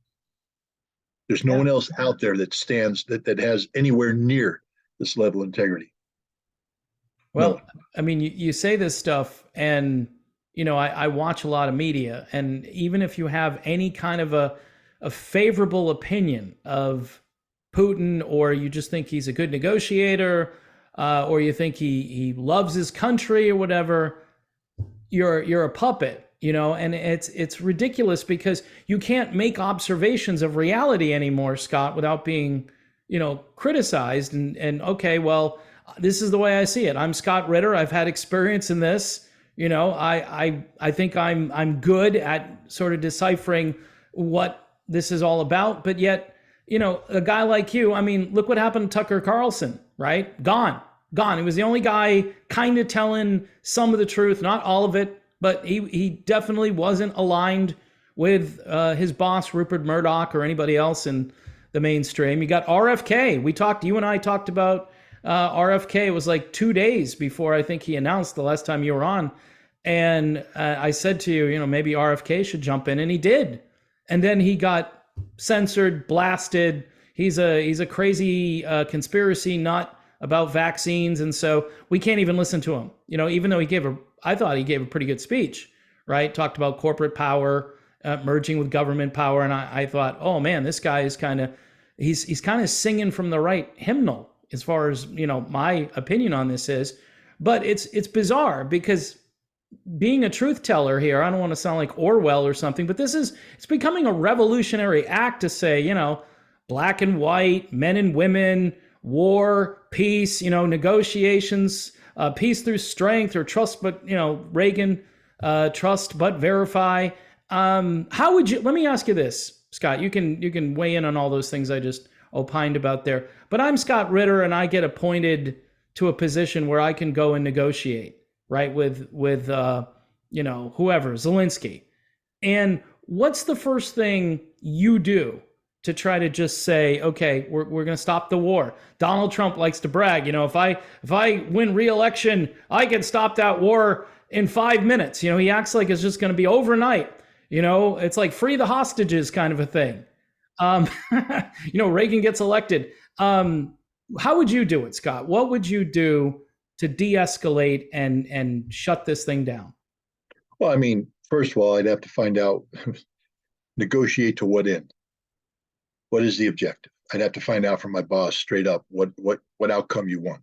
There's no one else out there that stands, that has anywhere near this level of integrity. Well, no. I mean, you say this stuff, and I watch a lot of media, and even if you have any kind of a favorable opinion of Putin, or you just think he's a good negotiator, or you think he loves his country or whatever, you're a puppet, and it's ridiculous because you can't make observations of reality anymore, Scott, without being, criticized and okay, well, this is the way I see it. I'm Scott Ritter. I've had experience in this. I think I'm good at sort of deciphering what this is all about. But yet, a guy like you, I mean, look what happened to Tucker Carlson, right? Gone. He was the only guy kind of telling some of the truth, not all of it, but he definitely wasn't aligned with his boss, Rupert Murdoch, or anybody else in the mainstream. You got RFK. You and I talked about RFK. It was like 2 days before I think he announced the last time you were on. And I said to you, maybe RFK should jump in, and he did. And then he got censored, blasted. He's a crazy conspiracy nut about vaccines. And so we can't even listen to him, even though I thought he gave a pretty good speech, right? Talked about corporate power, merging with government power. And I thought, oh man, this guy is he's kind of singing from the right hymnal as far as, my opinion on this is. But it's bizarre because being a truth teller here, I don't want to sound like Orwell or something, but it's becoming a revolutionary act to say, black and white, men and women, war, peace, negotiations, peace through strength or trust, but, Reagan, trust but verify. How would you, let me ask you this, Scott, you can weigh in on all those things I just opined about there, but I'm Scott Ritter and I get appointed to a position where I can go and negotiate, right, with whoever, Zelensky. And what's the first thing you do to try to just say, okay, we're going to stop the war? Donald Trump likes to brag, if I win re-election, I can stop that war in 5 minutes. He acts like it's just going to be overnight. It's like free the hostages kind of a thing. Um, Reagan gets elected. How would you do it, Scott? What would you do to de-escalate and shut this thing down? Well, I mean, first of all, I'd have to find out, negotiate to what end? What is the objective? I'd have to find out from my boss straight up what outcome you want,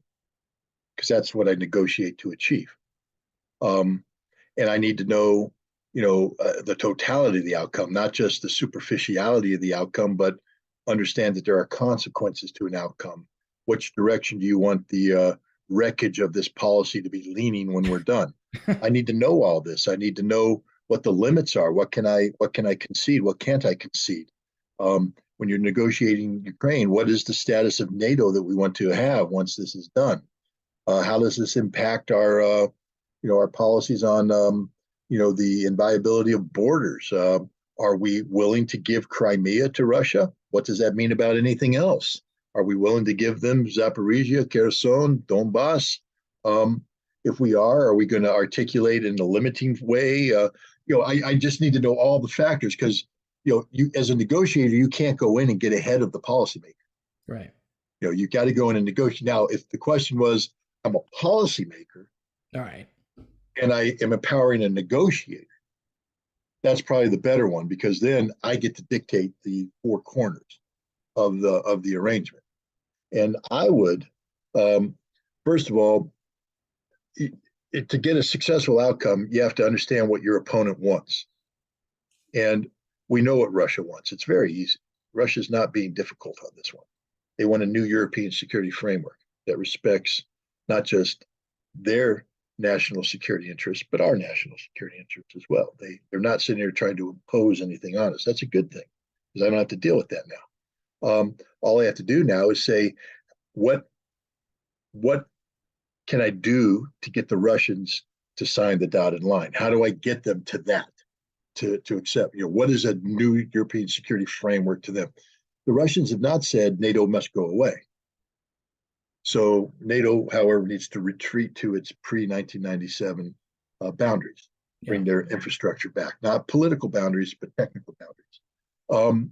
because that's what I negotiate to achieve. And I need to know, the totality of the outcome, not just the superficiality of the outcome, but understand that there are consequences to an outcome. Which direction do you want the wreckage of this policy to be leaning when we're done? I need to know all this. I need to know what the limits are. What can I concede? What can't I concede? When you're negotiating Ukraine, what is the status of NATO that we want to have once this is done? How does this impact our policies on the inviolability of borders? Are we willing to give Crimea to Russia? What does that mean about anything else? Are we willing to give them Zaporizhia, Kherson, Donbass? If we are we going to articulate in a limiting way? I just need to know all the factors, because you as a negotiator, you can't go in and get ahead of the policymaker. Right. You got to go in and negotiate. Now, if the question was, I'm a policymaker, all right, and I am empowering a negotiator, that's probably the better one, because then I get to dictate the four corners of the arrangement. And I would, first of all, to get a successful outcome, you have to understand what your opponent wants. And we know what Russia wants. It's very easy. Russia's not being difficult on this one. They want a new European security framework that respects not just their national security interests, but our national security interests as well. They're not sitting here trying to impose anything on us. That's a good thing, because I don't have to deal with that now. All I have to do now is say, what can I do to get the Russians to sign the dotted line? How do I get them to that, to accept? What is a new European security framework to them? The Russians have not said NATO must go away. So NATO, however, needs to retreat to its pre-1997 boundaries, bring their infrastructure back, not political boundaries, but technical boundaries,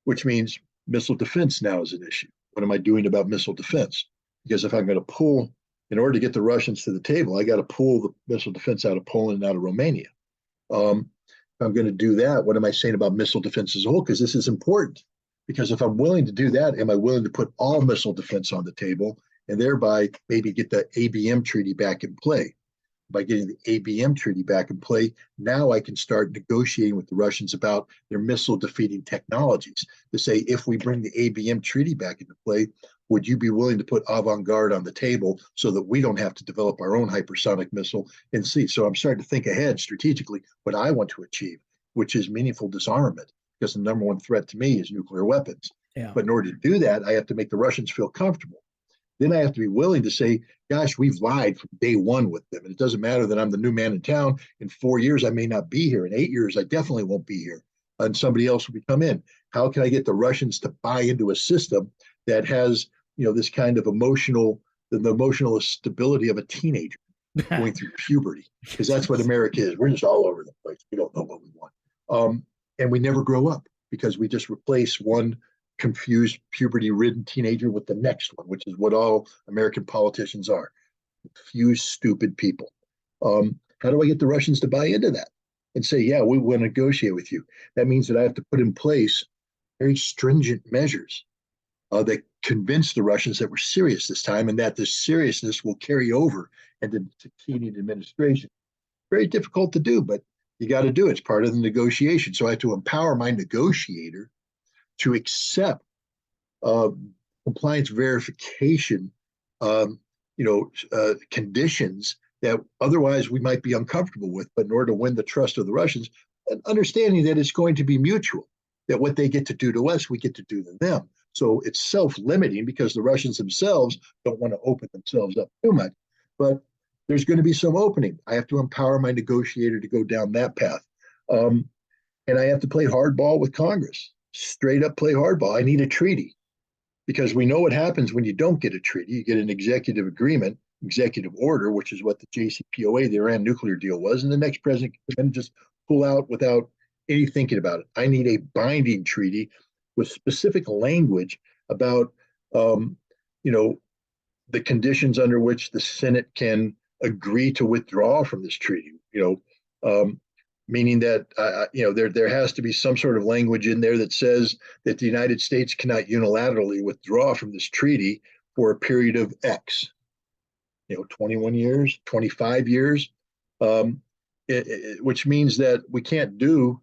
which means missile defense now is an issue. What am I doing about missile defense? Because if I'm going to in order to get the Russians to the table, I got to pull the missile defense out of Poland and out of Romania. If I'm going to do that, what am I saying about missile defense as a whole? Because this is important. Because if I'm willing to do that, am I willing to put all missile defense on the table and thereby maybe get the ABM treaty back in play? By getting the ABM treaty back in play, now I can start negotiating with the Russians about their missile defeating technologies to say, if we bring the ABM treaty back into play, would you be willing to put avant-garde on the table so that we don't have to develop our own hypersonic missile and see? So I'm starting to think ahead strategically what I want to achieve, which is meaningful disarmament, because the number one threat to me is nuclear weapons. Yeah. But in order to do that, I have to make the Russians feel comfortable. Then I have to be willing to say, gosh, we've lied from day one with them. And it doesn't matter that I'm the new man in town. In 4 years, I may not be here. In 8 years, I definitely won't be here. And somebody else will come in. How can I get the Russians to buy into a system that has, this kind of the emotional stability of a teenager going through puberty? Because that's what America is. We're just all over the place. We don't know what we want. And we never grow up, because we just replace one confused, puberty-ridden teenager with the next one, which is what all American politicians are. Confused, stupid people. How do I get the Russians to buy into that and say, yeah, we want to negotiate with you? That means that I have to put in place very stringent measures that convinced the Russians that we're serious this time and that this seriousness will carry over into the succeeding administration. Very difficult to do, but you got to do it. It's part of the negotiation. So I have to empower my negotiator to accept compliance verification, conditions that otherwise we might be uncomfortable with. But in order to win the trust of the Russians, and understanding that it's going to be mutual, that what they get to do to us, we get to do to them. So it's self-limiting because the Russians themselves don't want to open themselves up too much. But there's going to be some opening. I have to empower my negotiator to go down that path. And I have to play hardball with Congress, straight up play hardball. I need a treaty because we know what happens when you don't get a treaty. You get an executive agreement, executive order, which is what the JCPOA, the Iran nuclear deal was. And the next president can just pull out without any thinking about it. I need a binding treaty with specific language about, the conditions under which the Senate can agree to withdraw from this treaty. Meaning that there has to be some sort of language in there that says that the United States cannot unilaterally withdraw from this treaty for a period of X, 21 years, 25 years, which means that we can't do,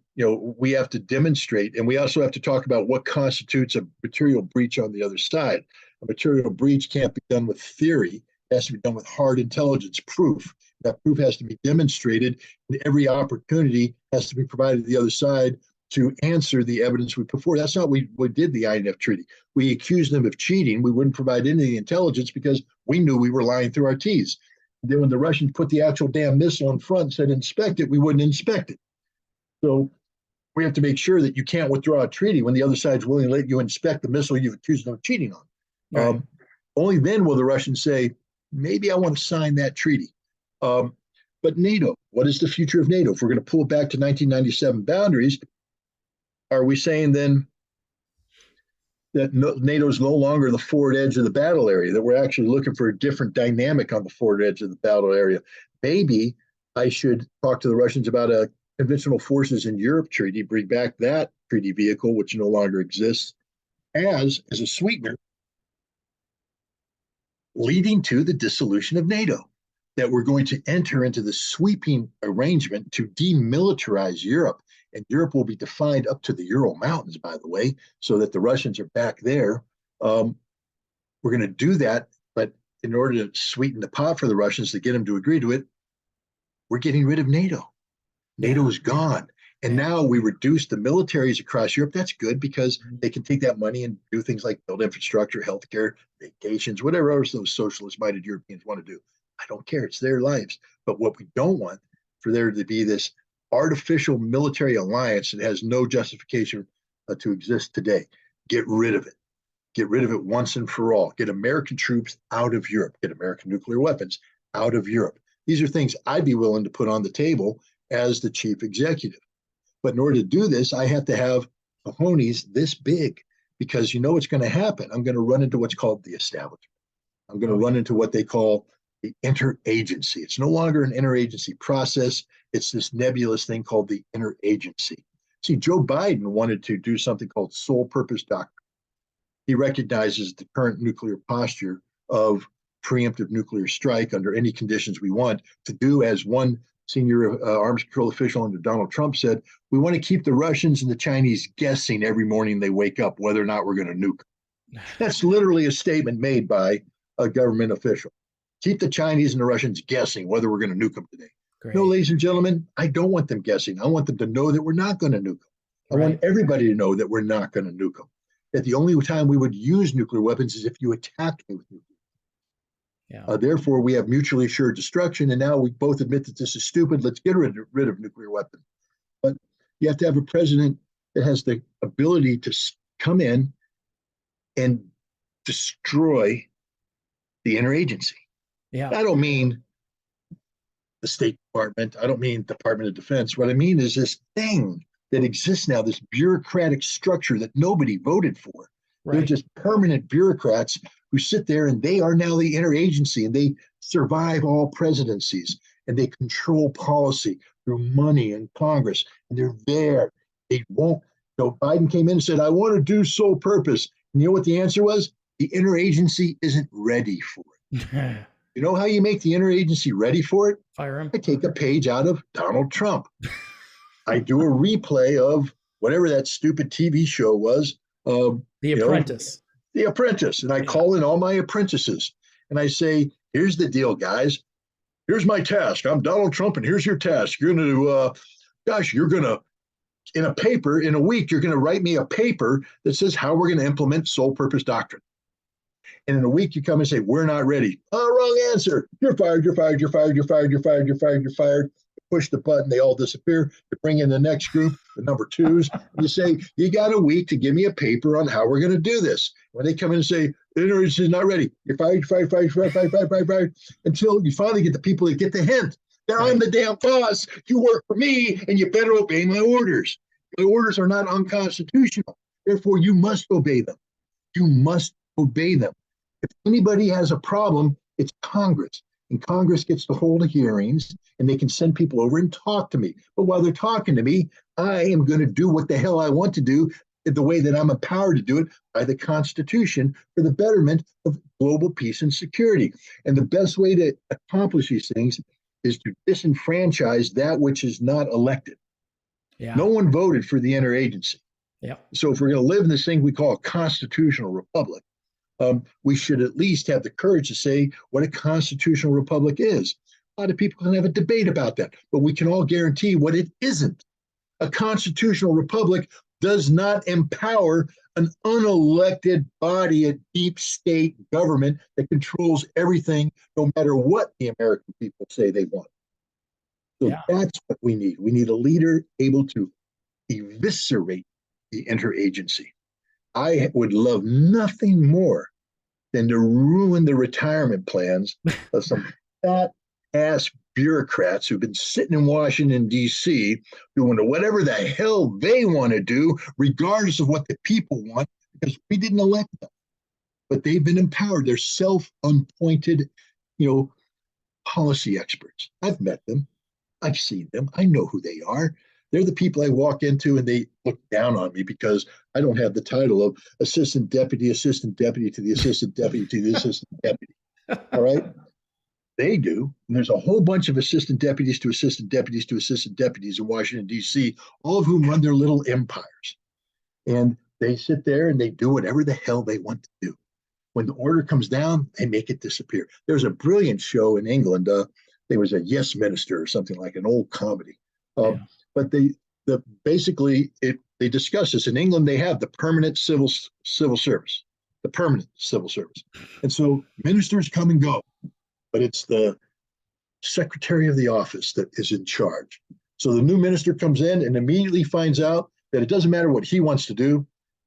we have to demonstrate, and we also have to talk about what constitutes a material breach on the other side. A material breach can't be done with theory. It has to be done with hard intelligence proof. That proof has to be demonstrated, and every opportunity has to be provided to the other side to answer the evidence we put forward. That's not what we did the INF Treaty. We accused them of cheating. We wouldn't provide any of the intelligence because we knew we were lying through our teeth. And then when the Russians put the actual damn missile in front and said inspect it, we wouldn't inspect it. So we have to make sure that you can't withdraw a treaty when the other side's willing to let you inspect the missile you've accused them of cheating on. Right. Only then will the Russians say, maybe I want to sign that treaty. But NATO, what is the future of NATO? If we're going to pull it back to 1997 boundaries, are we saying then that NATO is no longer the forward edge of the battle area, that we're actually looking for a different dynamic on the forward edge of the battle area? Maybe I should talk to the Russians about a conventional forces in Europe treaty, bring back that treaty vehicle, which no longer exists, as a sweetener, leading to the dissolution of NATO. That we're going to enter into the sweeping arrangement to demilitarize Europe. And Europe will be defined up to the Ural Mountains, by the way, so that the Russians are back there. We're going to do that, but in order to sweeten the pot for the Russians to get them to agree to it, we're getting rid of NATO. NATO is gone. And now we reduce the militaries across Europe. That's good because they can take that money and do things like build infrastructure, healthcare, vacations, whatever else those socialist-minded Europeans want to do. I don't care. It's their lives. But what we don't want for there to be this artificial military alliance that has no justification to exist today. Get rid of it. Get rid of it once and for all. Get American troops out of Europe. Get American nuclear weapons out of Europe. These are things I'd be willing to put on the table as the chief executive. But in order to do this, I have to have cojones this big because you know what's going to happen. I'm going to run into what's called the establishment. I'm going to run into what they call the interagency. It's no longer an interagency process. It's this nebulous thing called the interagency. See, Joe Biden wanted to do something called sole purpose doctrine. He recognizes the current nuclear posture of preemptive nuclear strike under any conditions we want to do, as one senior arms control official under Donald Trump said, we want to keep the Russians and the Chinese guessing every morning they wake up whether or not we're going to nuke them. That's literally a statement made by a government official. Keep the Chinese and the Russians guessing whether we're going to nuke them today. Great. No, ladies and gentlemen, I don't want them guessing. I want them to know that we're not going to nuke them. I want everybody to know that we're not going to nuke them. That the only time we would use nuclear weapons is if you attacked me with nuclear weapons. Therefore, we have mutually assured destruction, and now we both admit that this is stupid. Let's get rid of nuclear weapons. But you have to have a president that has the ability to come in and destroy the interagency. Yeah. I don't mean the State Department. I don't mean Department of Defense. What I mean is this thing that exists now, this bureaucratic structure that nobody voted for. Right. They're just permanent bureaucrats who sit there and they are now the interagency and they survive all presidencies and they control policy through money and Congress. And they're there. They won't. So Biden came in and said, I want to do sole purpose. And you know what the answer was? The interagency isn't ready for it. You know how you make the interagency ready for it? Fire him. I take a page out of Donald Trump. I do a replay of whatever that stupid TV show was. The Apprentice. The Apprentice. And I call in all my apprentices and I say, here's the deal, guys. Here's my task. I'm Donald Trump, and here's your task. You're going to, in a paper, in a week, you're going to write me a paper that says how we're going to implement sole purpose doctrine. And in a week, you come and say, we're not ready. Oh, wrong answer. You're fired, you're fired, you're fired, you're fired, you're fired, you're fired, you're fired. You push the button, they all disappear. You bring in the next group, the number twos. You say, you got a week to give me a paper on how we're going to do this. When they come in and say, the interagency is not ready, you're fired, you're fired, fired, fired, fired, fired, fired, fired, until you finally get the people that get the hint that I'm the damn boss. You work for me, and you better obey my orders. My orders are not unconstitutional. Therefore, you must obey them. You must obey them. If anybody has a problem, it's Congress. And Congress gets to hold the hearings, and they can send people over and talk to me. But while they're talking to me, I am going to do what the hell I want to do the way that I'm empowered to do it by the Constitution for the betterment of global peace and security. And the best way to accomplish these things is to disenfranchise that which is not elected. Yeah. No one voted for the interagency. Yeah. So if we're going to live in this thing we call a constitutional republic, we should at least have the courage to say what a constitutional republic is. A lot of people can have a debate about that, but we can all guarantee what it isn't. A constitutional republic does not empower an unelected body, a deep state government that controls everything, no matter what the American people say they want. So that's what we need. We need a leader able to eviscerate the interagency. I would love nothing more than to ruin the retirement plans of some fat ass bureaucrats who've been sitting in Washington, D.C., doing whatever the hell they want to do, regardless of what the people want, because we didn't elect them. But they've been empowered. They're self-appointed, policy experts. I've met them. I've seen them. I know who they are. They're the people I walk into and they look down on me because I don't have the title of assistant deputy to the assistant deputy to the assistant deputy. All right? They do. And there's a whole bunch of assistant deputies to assistant deputies to assistant deputies in Washington, D.C., all of whom run their little empires. And they sit there and they do whatever the hell they want to do. When the order comes down, they make it disappear. There's a brilliant show in England. There was a Yes Minister or something, like an old comedy. But they discuss this. In England, they have the permanent civil service, the permanent civil service. And so ministers come and go, but it's the secretary of the office that is in charge. So the new minister comes in and immediately finds out that it doesn't matter what he wants to do.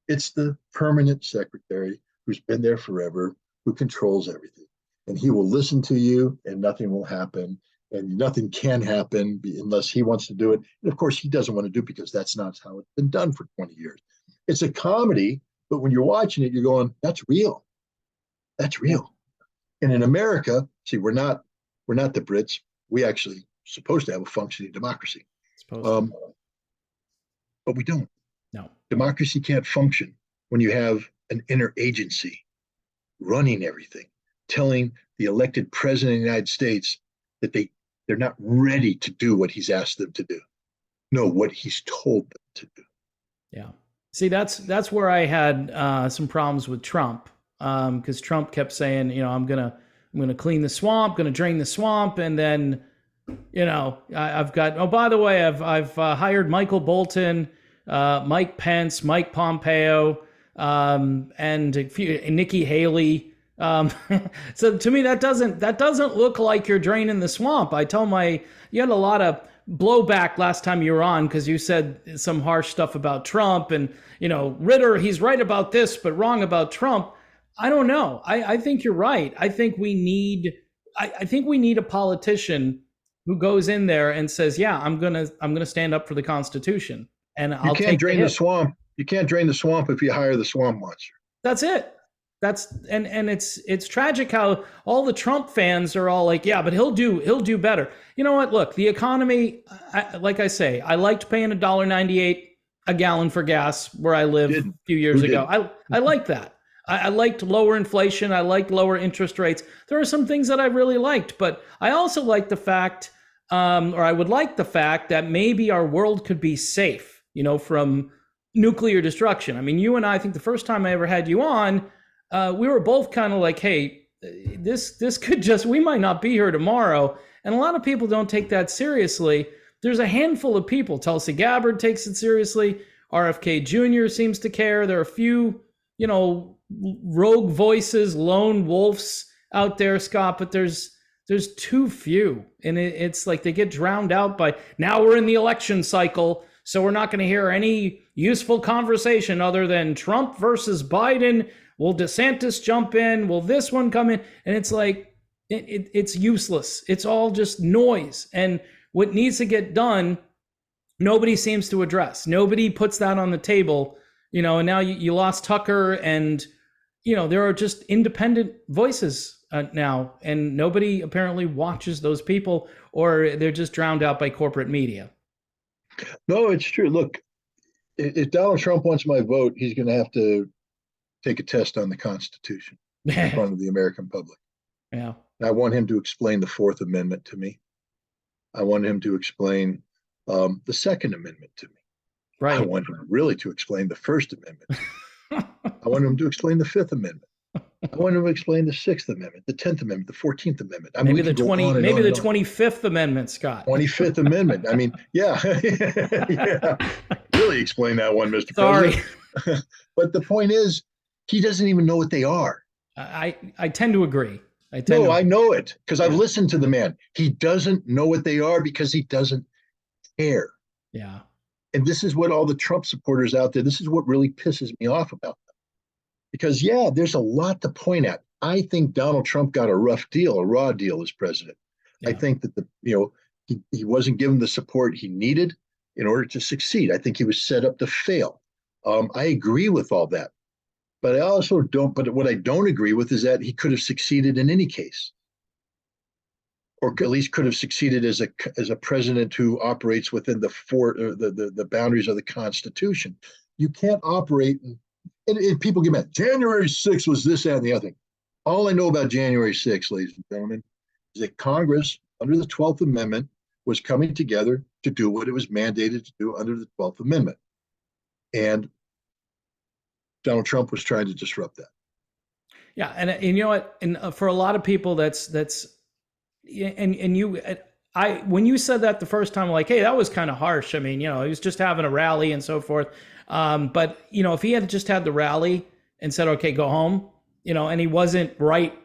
It's the permanent secretary who's been there forever, who controls everything. And he will listen to you and nothing will happen. And nothing can happen unless he wants to do it. And of course, he doesn't want to do it because that's not how it's been done for 20 years. It's a comedy, but when you're watching it, you're going, that's real. That's real. And in America, see, we're not the Brits. We actually supposed to have a functioning democracy. But we don't. No. Democracy can't function when you have an interagency running everything, telling the elected president of the United States that they're not ready to do what he's asked them to do. No, what he's told them to do. Yeah. See, that's where I had some problems with Trump, because Trump kept saying, I'm gonna clean the swamp, gonna drain the swamp, and then, I've got. Oh, by the way, I've hired Michael Bolton, Mike Pence, Mike Pompeo, and Nikki Haley. So to me, that doesn't look like you're draining the swamp. You had a lot of blowback last time you were on because you said some harsh stuff about Trump and, Ritter, he's right about this, but wrong about Trump. I don't know. I think you're right. I think we need a politician who goes in there and says, yeah, I'm going to stand up for the Constitution and I'll take the hit. You can't drain the swamp. You can't drain the swamp if you hire the swamp monster. That's it. And it's tragic how all the Trump fans are all like, yeah, but he'll do better. You know what? Look, the economy, like I say, I liked paying $1.98 a gallon for gas where I live a few years ago. I like that. I liked lower inflation. I liked lower interest rates. There are some things that I really liked, but I also like the fact, or I would like the fact that maybe our world could be safe, from nuclear destruction. I mean, you and I think the first time I ever had you on, we were both kind of like, hey, this could just, we might not be here tomorrow. And a lot of people don't take that seriously. There's a handful of people. Tulsi Gabbard takes it seriously. RFK Jr. seems to care. There are a few, rogue voices, lone wolves out there, Scott, but there's too few. And it's like they get drowned out by, now we're in the election cycle, so we're not going to hear any useful conversation other than Trump versus Biden. Will DeSantis jump in? Will this one come in? And it's like, it's useless. It's all just noise. And what needs to get done, nobody seems to address. Nobody puts that on the table, and now you lost Tucker, and, there are just independent voices now, and nobody apparently watches those people, or they're just drowned out by corporate media. No, it's true. Look, if Donald Trump wants my vote, he's going to have to take a test on the Constitution in front of the American public. Yeah. I want him to explain the Fourth Amendment to me. I want him to explain the Second Amendment to me. Right. I want him really to explain the First Amendment. I want him to explain the Fifth Amendment. I want him to explain the Sixth Amendment, the 10th Amendment, the 14th Amendment. I mean, maybe the 25th Amendment, Scott. 25th Amendment. I mean, yeah. Yeah. Really explain that one, Mr. Sorry. President. But the point is, he doesn't even know what they are. I tend to agree. I know it because I've listened to the man. He doesn't know what they are because he doesn't care. Yeah. And this is what all the Trump supporters out there, this is what really pisses me off about them. Because, yeah, there's a lot to point at. I think Donald Trump got a rough deal, a raw deal as president. Yeah. I think that he wasn't given the support he needed in order to succeed. I think he was set up to fail. I agree with all that. But I also don't, but what I don't agree with is that he could have succeeded in any case. Or at least could have succeeded as a president who operates within the boundaries of the Constitution. You can't operate, and people get mad. January 6th was this, that, and the other thing. All I know about January 6th, ladies and gentlemen, is that Congress, under the 12th Amendment, was coming together to do what it was mandated to do under the 12th Amendment. And Donald Trump was trying to disrupt that. Yeah, and you know what? And for a lot of people, that's when you said that the first time, like, hey, that was kind of harsh. I mean, he was just having a rally and so forth. But if he had just had the rally and said, okay, go home, and he wasn't right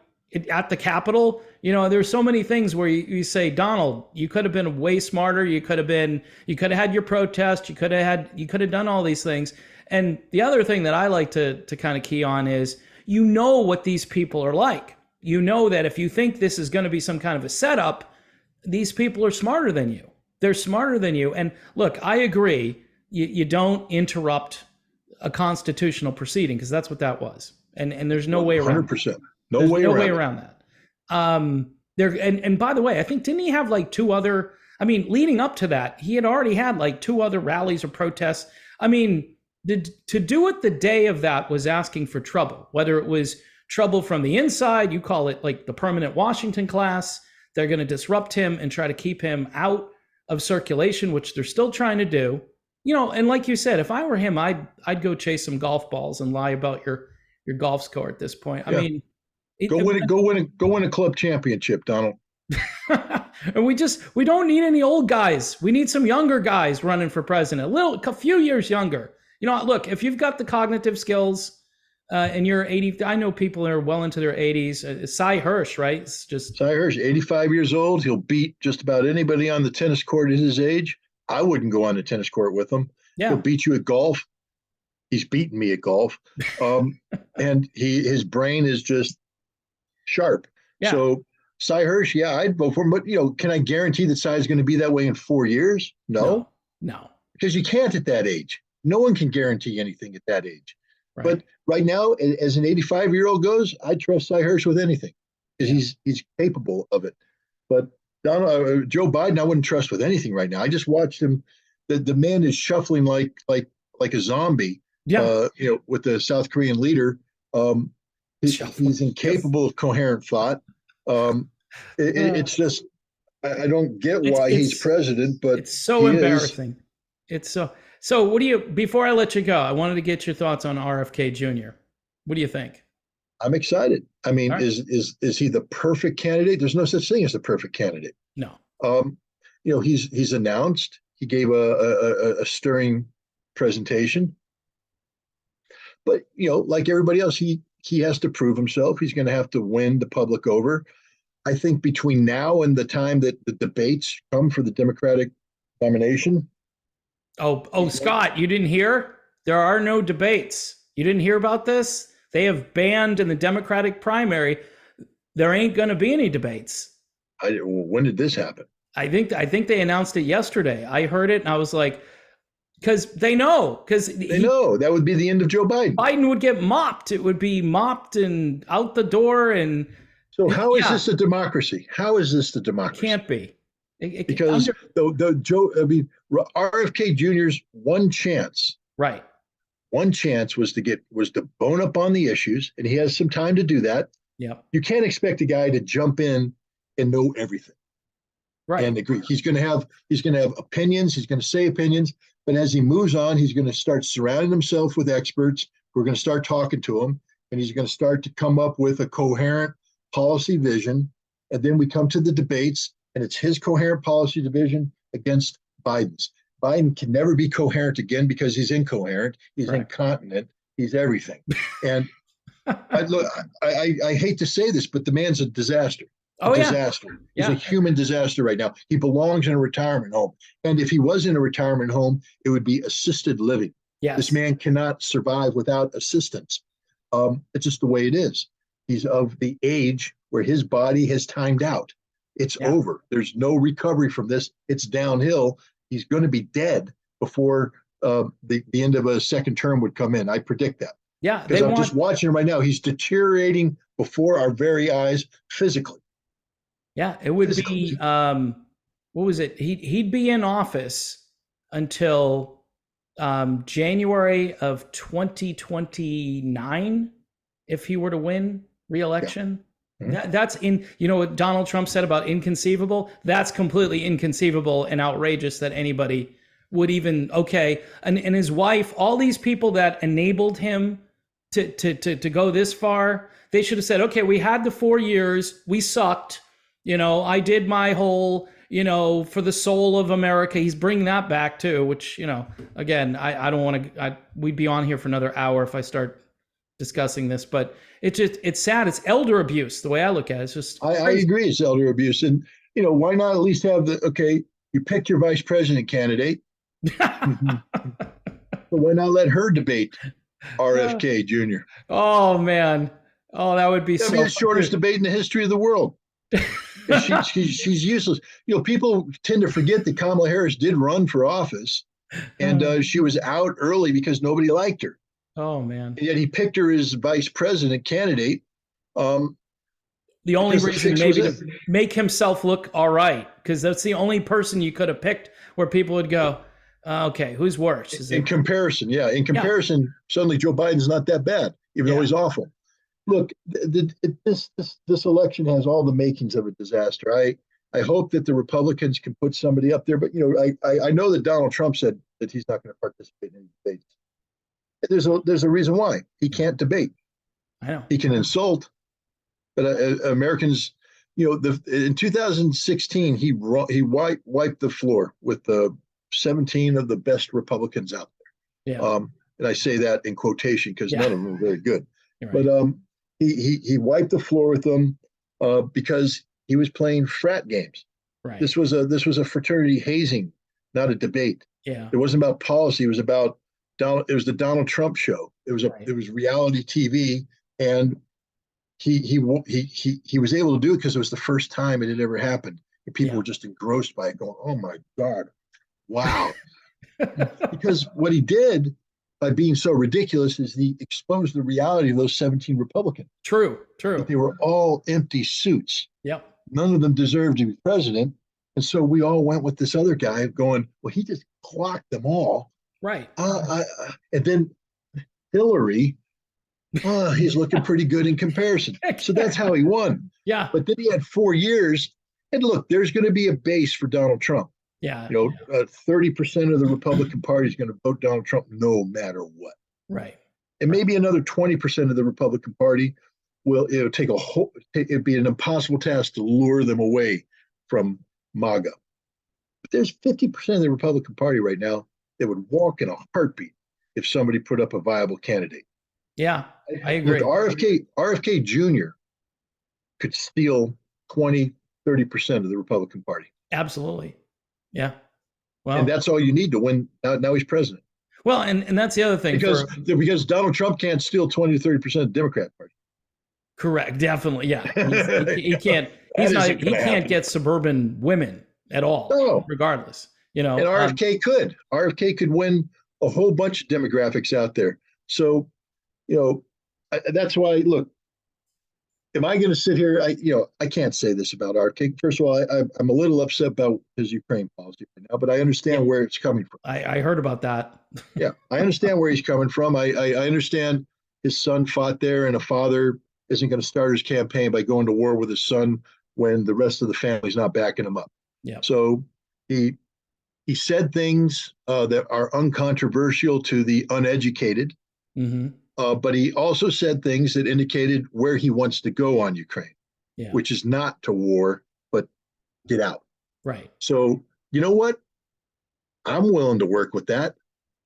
at the Capitol, there's so many things where you say, Donald, you could have been way smarter. You could have had your protest. You could have done all these things. And the other thing that I like to kind of key on is, what these people are like. That if you think this is going to be some kind of a setup, these people are smarter than you. They're smarter than you. And look, I agree. You don't interrupt a constitutional proceeding, because that's what that was. And there's no way around 100%. No way around that. And by the way, I think, didn't he have like two other, leading up to that, he had already had like two other rallies or protests. To do it the day of that was asking for trouble, whether it was trouble from the inside, you call it like the permanent Washington class. They're going to disrupt him and try to keep him out of circulation, which they're still trying to do. And like you said, if I were him, I'd go chase some golf balls and lie about your golf score at this point. Yeah. Go win a club championship, Donald. And we don't need any old guys. We need some younger guys running for president, a few years younger. Look, if you've got the cognitive skills, and you're 80, I know people are well into their 80s. Cy Hirsch, right? It's just Cy Hirsch, 85 years old. He'll beat just about anybody on the tennis court at his age. I wouldn't go on the tennis court with him. Yeah. He'll beat you at golf. He's beaten me at golf. And his brain is just sharp. Yeah. So Cy Hirsch, yeah, I'd vote for him. But, can I guarantee that Cy is going to be that way in 4 years? No. Because you can't at that age. No one can guarantee anything at that age. Right. But right now, as an 85-year-old goes, I trust Cy Hirsch with anything because he's capable of it. But Joe Biden, I wouldn't trust with anything right now. I just watched him. The man is shuffling like a zombie. Yeah. With the South Korean leader. Um, he's Yes. incapable of coherent thought. Um, Uh, it's just I don't get it's why he's it's president, but it's so he is. embarrassing. It's so. What do you? Before I let you go, I wanted to get your thoughts on RFK Jr. What do you think? I'm excited. I All mean, right. is he the perfect candidate? There's no such thing as the perfect candidate. No. Um, he's announced. He gave a stirring presentation, but like everybody else, he has to prove himself. He's going to have to win the public over. I think between now and the time that the debates come for the Democratic nomination, Oh, he's going. Scott, you didn't hear? There are no debates. You didn't hear about this? They have banned in the Democratic primary. There ain't going to be any debates. When did this happen? I think they announced it yesterday. I heard it and I was like, because they know, because They know that would be the end of Joe Biden. Biden would get mopped. It would be mopped and out the door, and So how is yeah, this a democracy? How is this the it democracy? can't be. Because Under the Joe, I mean, RFK Jr.'s right, one chance was to bone up on the issues, and he has some time to do that. yeah, You can't expect a guy to jump in and know everything right, and agree. He's going to have opinions. He's going to say opinions, but as he moves on, he's going to start surrounding himself with experts who are going to start talking to him, and he's going to start to come up with a coherent policy vision. And then we come to the debates, and it's his coherent policy division against Biden's. Biden can never be coherent again because he's incoherent, he's right. incontinent, he's everything. And look, I hate to say this, but the man's a disaster. A Oh yeah, disaster. He's a yeah, human disaster right now. He belongs in a retirement home. And if he was in a retirement home, it would be assisted living. This yes, man cannot survive without assistance. It's just the way it is. He's of the age where his body has timed out. It's yeah, over. There's no recovery from this. It's downhill. He's going to be dead before the end of a second term would come in. I predict that yeah. because They I'm just want, watching him right now. He's deteriorating before our very eyes physically. yeah. It would be, Physically. what was it? He'd be in office until January of 2029 if he were to win Yeah. re-election. Mhm. That's in, you know what Donald Trump said about inconceivable? That's completely inconceivable and outrageous that anybody would even, okay. And his wife, all these people that enabled him to go this far, they should have said, okay, we had the 4 years, we sucked. I did my whole, for the soul of America. He's bringing that back too, which, again, I don't want to, we'd be on here for another hour if I start discussing this, but it's sad. It's elder abuse. The way I look at it, it's just I crazy. agree it's elder abuse. And, why not at least have you picked your vice president candidate. So why not let her debate RFK Jr.? Oh man. Oh, that would be That'd be so the shortest fun. debate in the history of the world. She's useless. People tend to forget that Kamala Harris did run for office, and she was out early because nobody liked her. Oh man. And yet he picked her as vice president candidate The only because the reason fix was maybe it. to make himself look all right, because that's the only person you could have picked where people would go, okay, who's worse? Is In it? comparison, yeah, Yeah. suddenly Joe Biden's not that bad, even though Yeah. he's awful. Look, this election has all the makings of a disaster. I hope that the Republicans can put somebody up there, but I know that Donald Trump said that he's not going to participate in debates. There's a reason why he can't debate. I know. He can insult, but Americans, in 2016 he wiped the floor with the 17 of the best Republicans out Yeah. there. And I say that in quotation because Yeah. none of them are very good. You're But right. he wiped the floor with them because he was playing frat games. Right. This was a fraternity hazing, not a debate. Yeah. It wasn't about policy. It was about Donald. It was the Donald Trump show. Right. It was reality TV, and he was able to do it because it was the first time it had ever happened, and people Yeah. were just engrossed by it, going, "Oh my God, wow!" Because what he did by being so ridiculous is he exposed the reality of those 17 Republicans. True. That they were all empty suits. Yep. None of them deserved to be president. And so we all went with this other guy going, well, he just clocked them all. Right. And then Hillary, Oh, he's looking pretty good in comparison. So that's how he won. Yeah. But then he had 4 years. And look, there's going to be a base for Donald Trump. Yeah. 30% of the Republican Party is going to vote Donald Trump no matter what. Right. And maybe another 20% of the Republican Party it'd be an impossible task to lure them away from MAGA. But there's 50% of the Republican Party right now that would walk in a heartbeat if somebody put up a viable candidate. Yeah, I agree. Look, RFK Jr. could steal 20, 30% of the Republican Party. Absolutely. Yeah. Well, and that's all you need to win. Now he's president. Well, and that's the other thing. Because Donald Trump can't steal 20 to 30% of the Democrat Party. Correct. Definitely. Yeah. He can't. He can't get suburban women at all. No. Regardless. And RFK could. RFK could win a whole bunch of demographics out there. So, that's why. Look, am I going to sit here? I can't say this about RFK. First of all, I'm a little upset about his Ukraine policy right now, but I understand where it's coming from. I heard about that. Yeah, I understand where he's coming from. I understand his son fought there, and a father isn't going to start his campaign by going to war with his son when the rest of the family's not backing him up. Yeah. So he said things that are uncontroversial to the uneducated, but he also said things that indicated where he wants to go on Ukraine, which is not to war, but get out. Right. So you know what? I'm willing to work with that.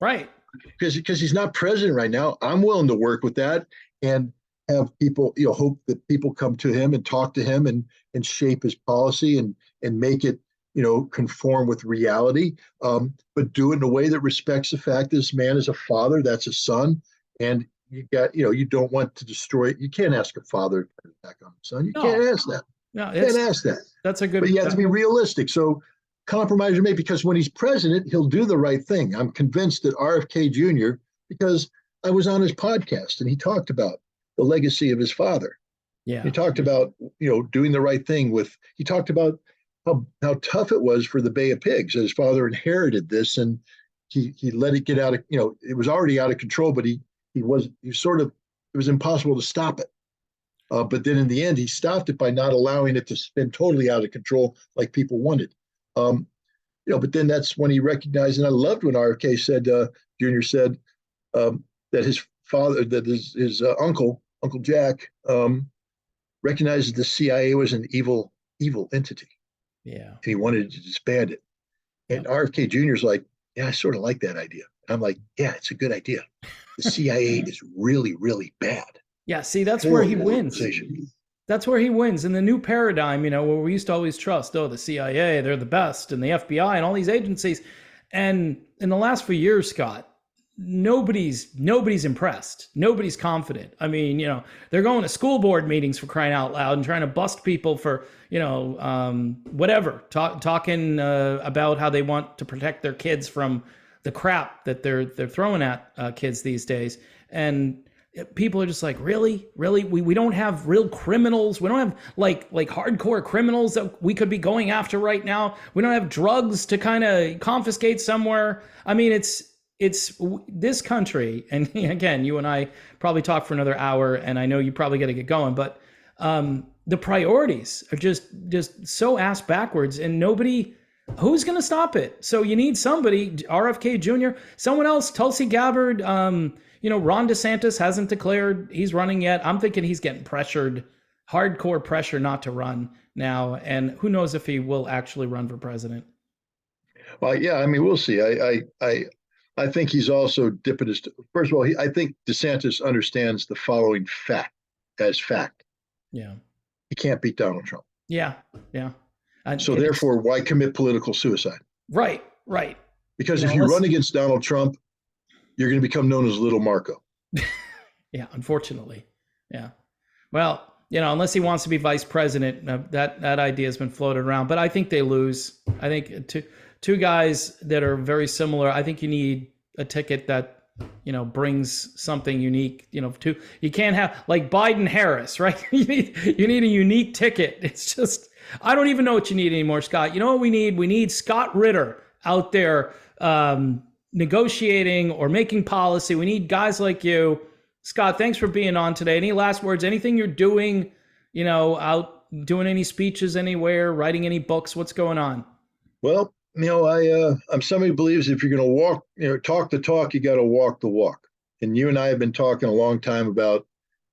Right. Because he's not president right now. I'm willing to work with that and have people, hope that people come to him and talk to him and shape his policy and make it, conform with reality, but do it in a way that respects the fact this man is a father, that's a son, and you don't want to destroy it. You can't ask a father to turn back on his son. You can't ask that. No, you can't ask that. That's a good. But you have to be realistic. So compromise are made because when he's president, he'll do the right thing. I'm convinced that RFK Jr., because I was on his podcast and he talked about the legacy of his father. Yeah. He talked about, doing the right thing he talked about how tough it was for the Bay of Pigs. His father inherited this and he let it get out of, it was already out of control, but it was impossible to stop it. But then in the end, he stopped it by not allowing it to spin totally out of control like people wanted. But then that's when he recognized, and I loved when RFK said, Jr. said that his father, that his uncle Jack, recognized that the CIA was an evil entity. Yeah. And he wanted to disband it. And RFK Jr. is like, yeah, I sort of like that idea. And I'm like, yeah, it's a good idea. The CIA is really, really bad. Yeah, see, that's where he wins. That's where he wins in the new paradigm, where we used to always trust, the CIA, they're the best, and the FBI and all these agencies. And in the last few years, Scott, nobody's impressed. Nobody's confident. I mean, they're going to school board meetings for crying out loud and trying to bust people for, whatever, talking about how they want to protect their kids from the crap that they're throwing at kids these days. And people are just like, really? We don't have real criminals. We don't have like hardcore criminals that we could be going after right now. We don't have drugs to kind of confiscate somewhere. I mean, it's this country. And again, you and I probably talk for another hour, and I know you probably got to get going, but the priorities are just so ass backwards, and who's going to stop it? So you need somebody, RFK Jr., someone else, Tulsi Gabbard, Ron DeSantis hasn't declared he's running yet. I'm thinking he's getting hardcore pressure not to run now. And who knows if he will actually run for president. Well, yeah, I mean, we'll see. I think he's also dipping his. First of all, I think DeSantis understands the following fact. Yeah. He can't beat Donald Trump. Yeah. So therefore, why commit political suicide? Right. Because if you run against Donald Trump, you're going to become known as Little Marco. Yeah, unfortunately. Yeah. Well, unless he wants to be vice president, that idea has been floated around. But I think they lose. I think two guys that are very similar. I think you need a ticket that brings something unique. You can't have like Biden Harris, right? you need a unique ticket. It's just I don't even know what you need anymore, Scott. You know what we need? We need Scott Ritter out there negotiating or making policy. We need guys like you Scott, thanks for being on today. Any last words? Anything you're doing, out doing any speeches anywhere, writing any books? What's going on? Well, I'm somebody who believes if you're going to walk, talk the talk, you got to walk the walk. And you and I have been talking a long time about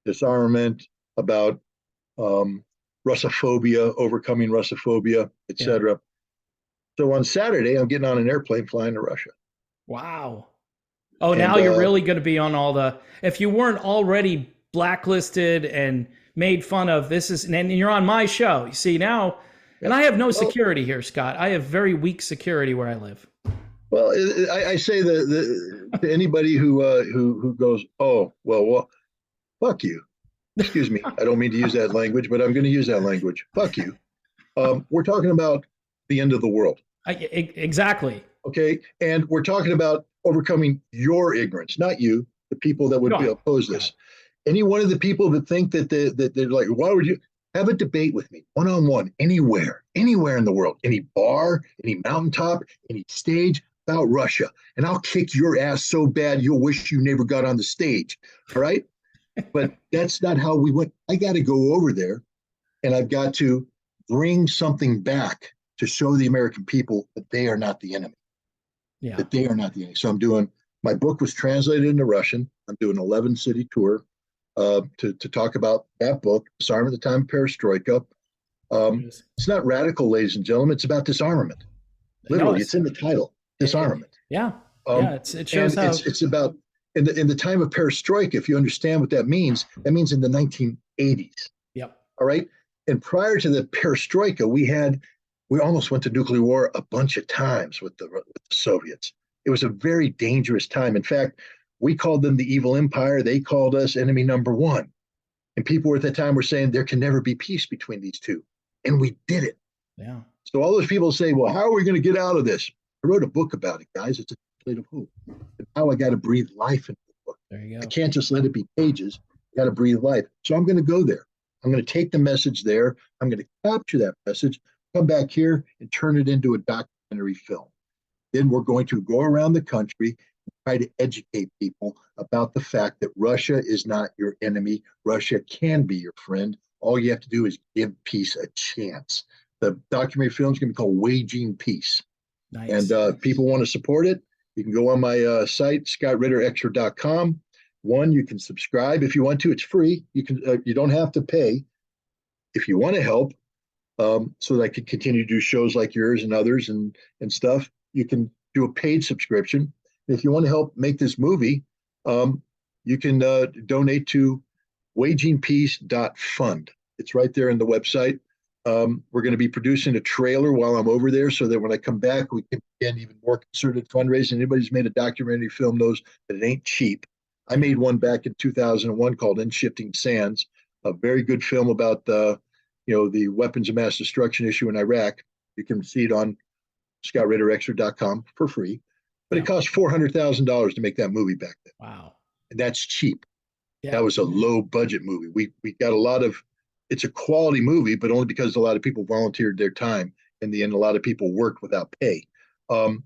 disarmament, about Russophobia, overcoming Russophobia, Yeah. etc. So on Saturday, I'm getting on an airplane flying to Russia. Wow. Oh, now And you're really going to be on all the. If you weren't already blacklisted and made fun of, this is, and you're on my show. You see now, and yeah, I have no well, security here, Scott. I have very weak security where I live. well, I say to anybody who goes, oh, well, fuck you. Excuse me, I don't mean to use that language, but I'm going to use that language. Fuck you. We're talking about the end of the world. Exactly. Okay. And we're talking about overcoming your ignorance, not you, the people that would oppose this. Any one of the people that think that they're like, why would you have a debate with me one on one, anywhere in the world, any bar, any mountaintop, any stage about Russia. And I'll kick your ass so bad you'll wish you never got on the stage. All right. But that's not how we went. I got to go over there and I've got to bring something back to show the American people that they are not the enemy. Yeah. That they are not the enemy. So I'm doing, my book was translated into Russian. I'm doing an 11 city tour to talk about that book, Disarmament at the Time of Perestroika. It's not radical, ladies and gentlemen. It's about disarmament. Literally, it's in the title, disarmament. Yeah. It shows how it's about in the time of perestroika. If you understand what that means in the 1980s. Yep. All right. And prior to the perestroika, we almost went to nuclear war a bunch of times with the Soviets. It was a very dangerous time. In fact, we called them the evil empire. They called us enemy number one. And people at that time were saying there can never be peace between these two. And we did it. Yeah. So all those people say, well, how are we going to get out of this? I wrote a book about it, guys. It's a plate of hope. And now I got to breathe life into the book. There you go. I can't just let it be pages. I got to breathe life. So I'm going to go there. I'm going to take the message there. I'm going to capture that message, come back here and turn it into a documentary film. Then we're going to go around the country and try to educate people about the fact that Russia is not your enemy. Russia can be your friend. All you have to do is give peace a chance. The documentary film is going to be called Waging Peace. Nice. And if people want to support it, you can go on my site, scottritterextra.com. One, you can subscribe if you want to. It's free. You don't have to pay. If you want to help, so that I can continue to do shows like yours and others and stuff, you can do a paid subscription. If you want to help make this movie, you can donate to wagingpeace.fund. It's right there in the website. We're going to be producing a trailer while I'm over there so that when I come back, we can begin even more concerted fundraising. Anybody who's made a documentary film knows that it ain't cheap. I made one back in 2001 called In Shifting Sands, a very good film about the weapons of mass destruction issue in Iraq. You can see it on scottritterextra.com for free. But it cost $400,000 to make that movie back then. Wow. And that's cheap. Yeah. That was a low budget movie. We got a lot of, it's a quality movie, but only because a lot of people volunteered their time. In the end, a lot of people worked without pay. I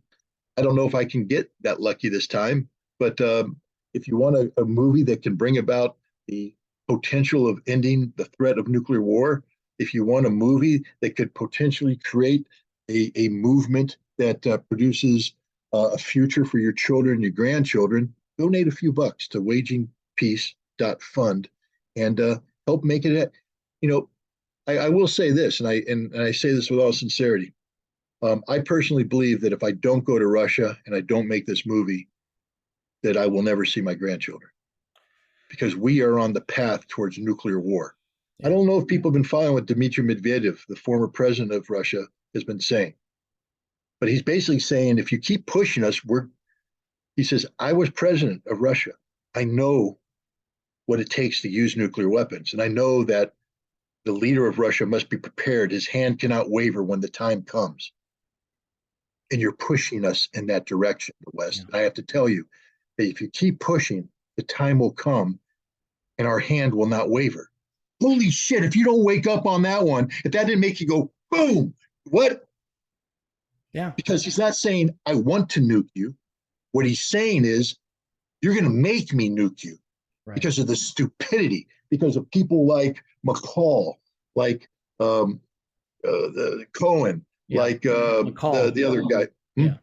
don't know if I can get that lucky this time, but if you want a movie that can bring about the potential of ending the threat of nuclear war, if you want a movie that could potentially create a movement that produces a future for your children, your grandchildren, donate a few bucks to wagingpeace.fund and help make it. I will say this, and I say this with all sincerity. I personally believe that if I don't go to Russia and I don't make this movie, that I will never see my grandchildren because we are on the path towards nuclear war. I don't know if people have been following what Dmitry Medvedev, the former president of Russia, has been saying. But he's basically saying, if you keep pushing us, he says, I was president of Russia. I know what it takes to use nuclear weapons. And I know that the leader of Russia must be prepared. His hand cannot waver when the time comes. And you're pushing us in that direction, the West. And I have to tell you that if you keep pushing, the time will come and our hand will not waver. Holy shit, if you don't wake up on that one, if that didn't make you go, boom, what? Yeah. Because he's not saying, I want to nuke you. What he's saying is, you're going to make me nuke you. Right. because of the stupidity, because of people like McCall, like the Cohen, Yeah. like McCall. the other guy. Yeah. Yeah.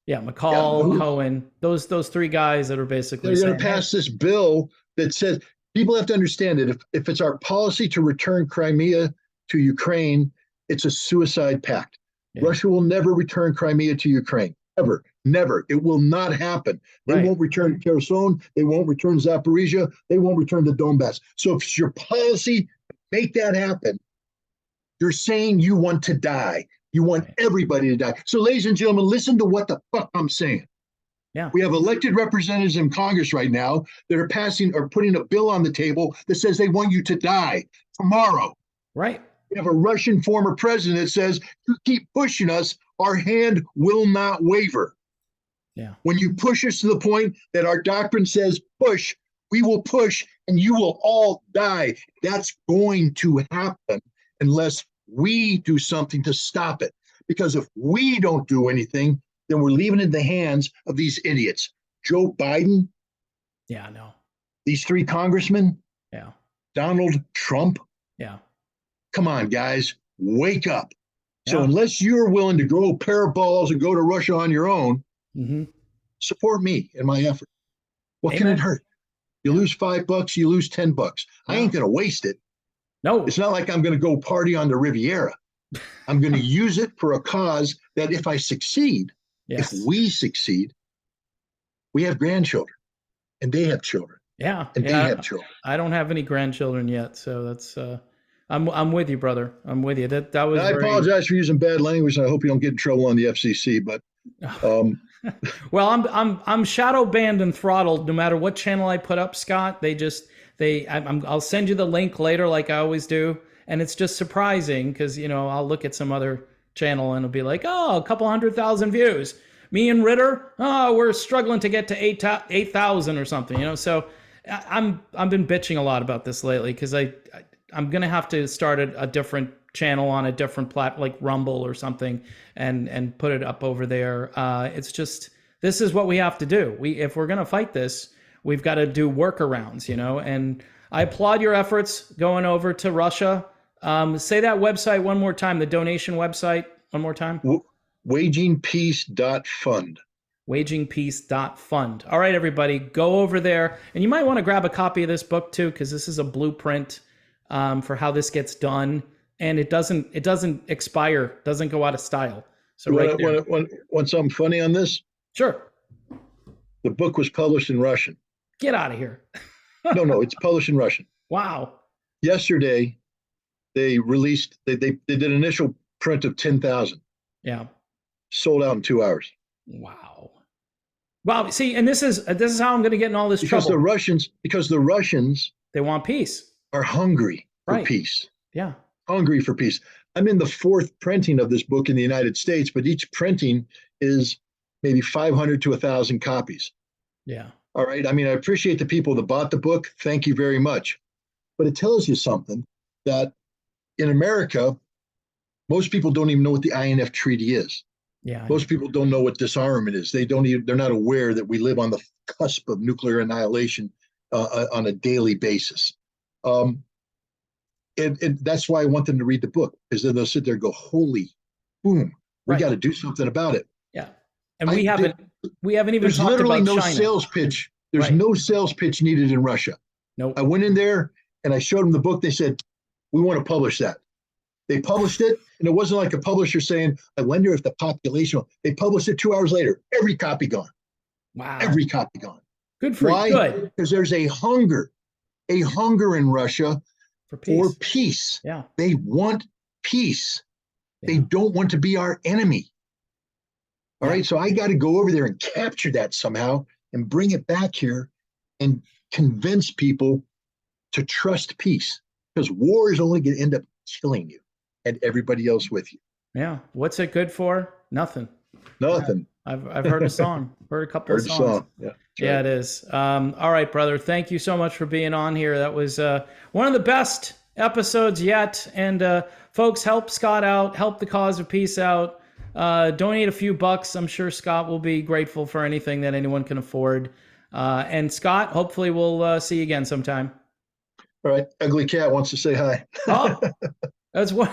Yeah, McCall, Cohen, those three guys that are basically they're going saying, to hey, pass this bill that says people have to understand that if it's our policy to return Crimea to Ukraine, it's a suicide pact. yeah. Russia will never return Crimea to Ukraine, ever, never. It will not happen. They Right. won't return Kherson. They won't return Zaporizhia. They won't return the Donbass. So if it's your policy to make that happen, you're saying you want to die. You want Right. everybody to die. So, ladies and gentlemen, listen to what the fuck I'm saying. Yeah. We have elected representatives in Congress right now that are passing or putting a bill on the table that says they want you to die tomorrow. Right. We have a Russian former president that says, you keep pushing us, our hand will not waver. Yeah. When you push us to the point that our doctrine says push, we will push and you will all die. That's going to happen unless we do something to stop it. Because if we don't do anything, then we're leaving it in the hands of these idiots. Joe Biden, Yeah. I know. these three congressmen, Yeah. Donald Trump. Yeah. Come on, guys, wake up. So Yeah. unless you're willing to grow a pair of balls and go to Russia on your own, Mm-hmm. support me in my effort. What can Amen. it hurt? You lose $5, you lose $10. I ain't going to waste it. No. It's not like I'm going to go party on the Riviera. I'm going to use it for a cause that if I succeed, Yes. if we succeed, we have grandchildren and they have children Yeah. and they have children. I don't have any grandchildren yet, so that's I'm with you, brother. I'm with you. That was. And I apologize for using bad language, and I hope you don't get in trouble on the FCC. But well, I'm shadow banned and throttled no matter what channel I put up, Scott. I'll send you the link later, like I always do, and it's just surprising because I'll look at some other channel and it'll be like, oh, a couple 100,000 views. Me and Ritter, oh, we're struggling to get to 8,000 or something. So I've been bitching a lot about this lately because I'm gonna have to start a different channel on a different platform like Rumble or something and put it up over there. It's just, this is what we have to do. If we're gonna fight this, we've got to do workarounds, and I applaud your efforts going over to Russia. Say that website one more time, the donation website one more time. wagingpeace.fund. wagingpeace.fund. All right, everybody, go over there. And you might want to grab a copy of this book too, because this is a blueprint for how this gets done. And it doesn't expire, doesn't go out of style. So Want something funny on this? Sure. The book was published in Russian. Get out of here. No, it's published in Russian. Wow. Yesterday, they released, they did an initial print of 10,000. Yeah. Sold out in 2 hours. Wow. See, and this is how I'm going to get in all this trouble. Because the Russians, they want peace. Are hungry for right. peace. Yeah. Hungry for peace. I'm in the 4th printing of this book in the United States, but each printing is maybe 500 to 1,000 copies. Yeah. All right. I mean, I appreciate the people that bought the book. Thank you very much. But it tells you something that in America, most people don't even know what the INF Treaty is. Yeah. Most people don't know what disarmament is. They're not aware that we live on the cusp of nuclear annihilation on a daily basis. That's why I want them to read the book, because then they'll sit there and go, holy boom, we got to do something about it. Yeah. And we haven't even there's talked literally about no China. sales pitch. There's no sales pitch needed in Russia. Nope. I went in there and I showed them the book. They said, we want to publish that. They published it, and it wasn't like a publisher saying, I wonder if the population, they published it 2 hours later, every copy gone. Wow. Every copy gone. Good for you. Good. Because there's a hunger in Russia for peace. Yeah. They want peace. Yeah. They don't want to be our enemy. All right. So I got to go over there and capture that somehow and bring it back here and convince people to trust peace, because war is only going to end up killing you and everybody else with you. Yeah. What's it good for? Nothing. Nothing. I've heard a song, heard a couple of songs. Song. Yeah. Yeah, right. It is. All right, brother. Thank you so much for being on here. That was one of the best episodes yet. And folks, help Scott out, help the cause of peace out. Donate a few bucks. I'm sure Scott will be grateful for anything that anyone can afford. And Scott, hopefully we'll see you again sometime. All right. Ugly cat wants to say hi. Oh, that's one.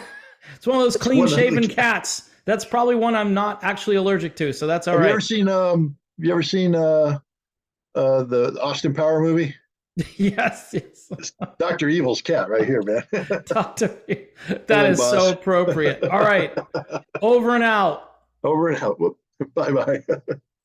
It's one of those clean shaven cat. cats. That's probably one I'm not actually allergic to, so that's all Have right. you ever seen the Austin Power movie? Yes, yes. It's Dr. Evil's cat right here, man. Doctor, that Hello, is so boss. appropriate. All right, over and out. Over and out. Bye bye.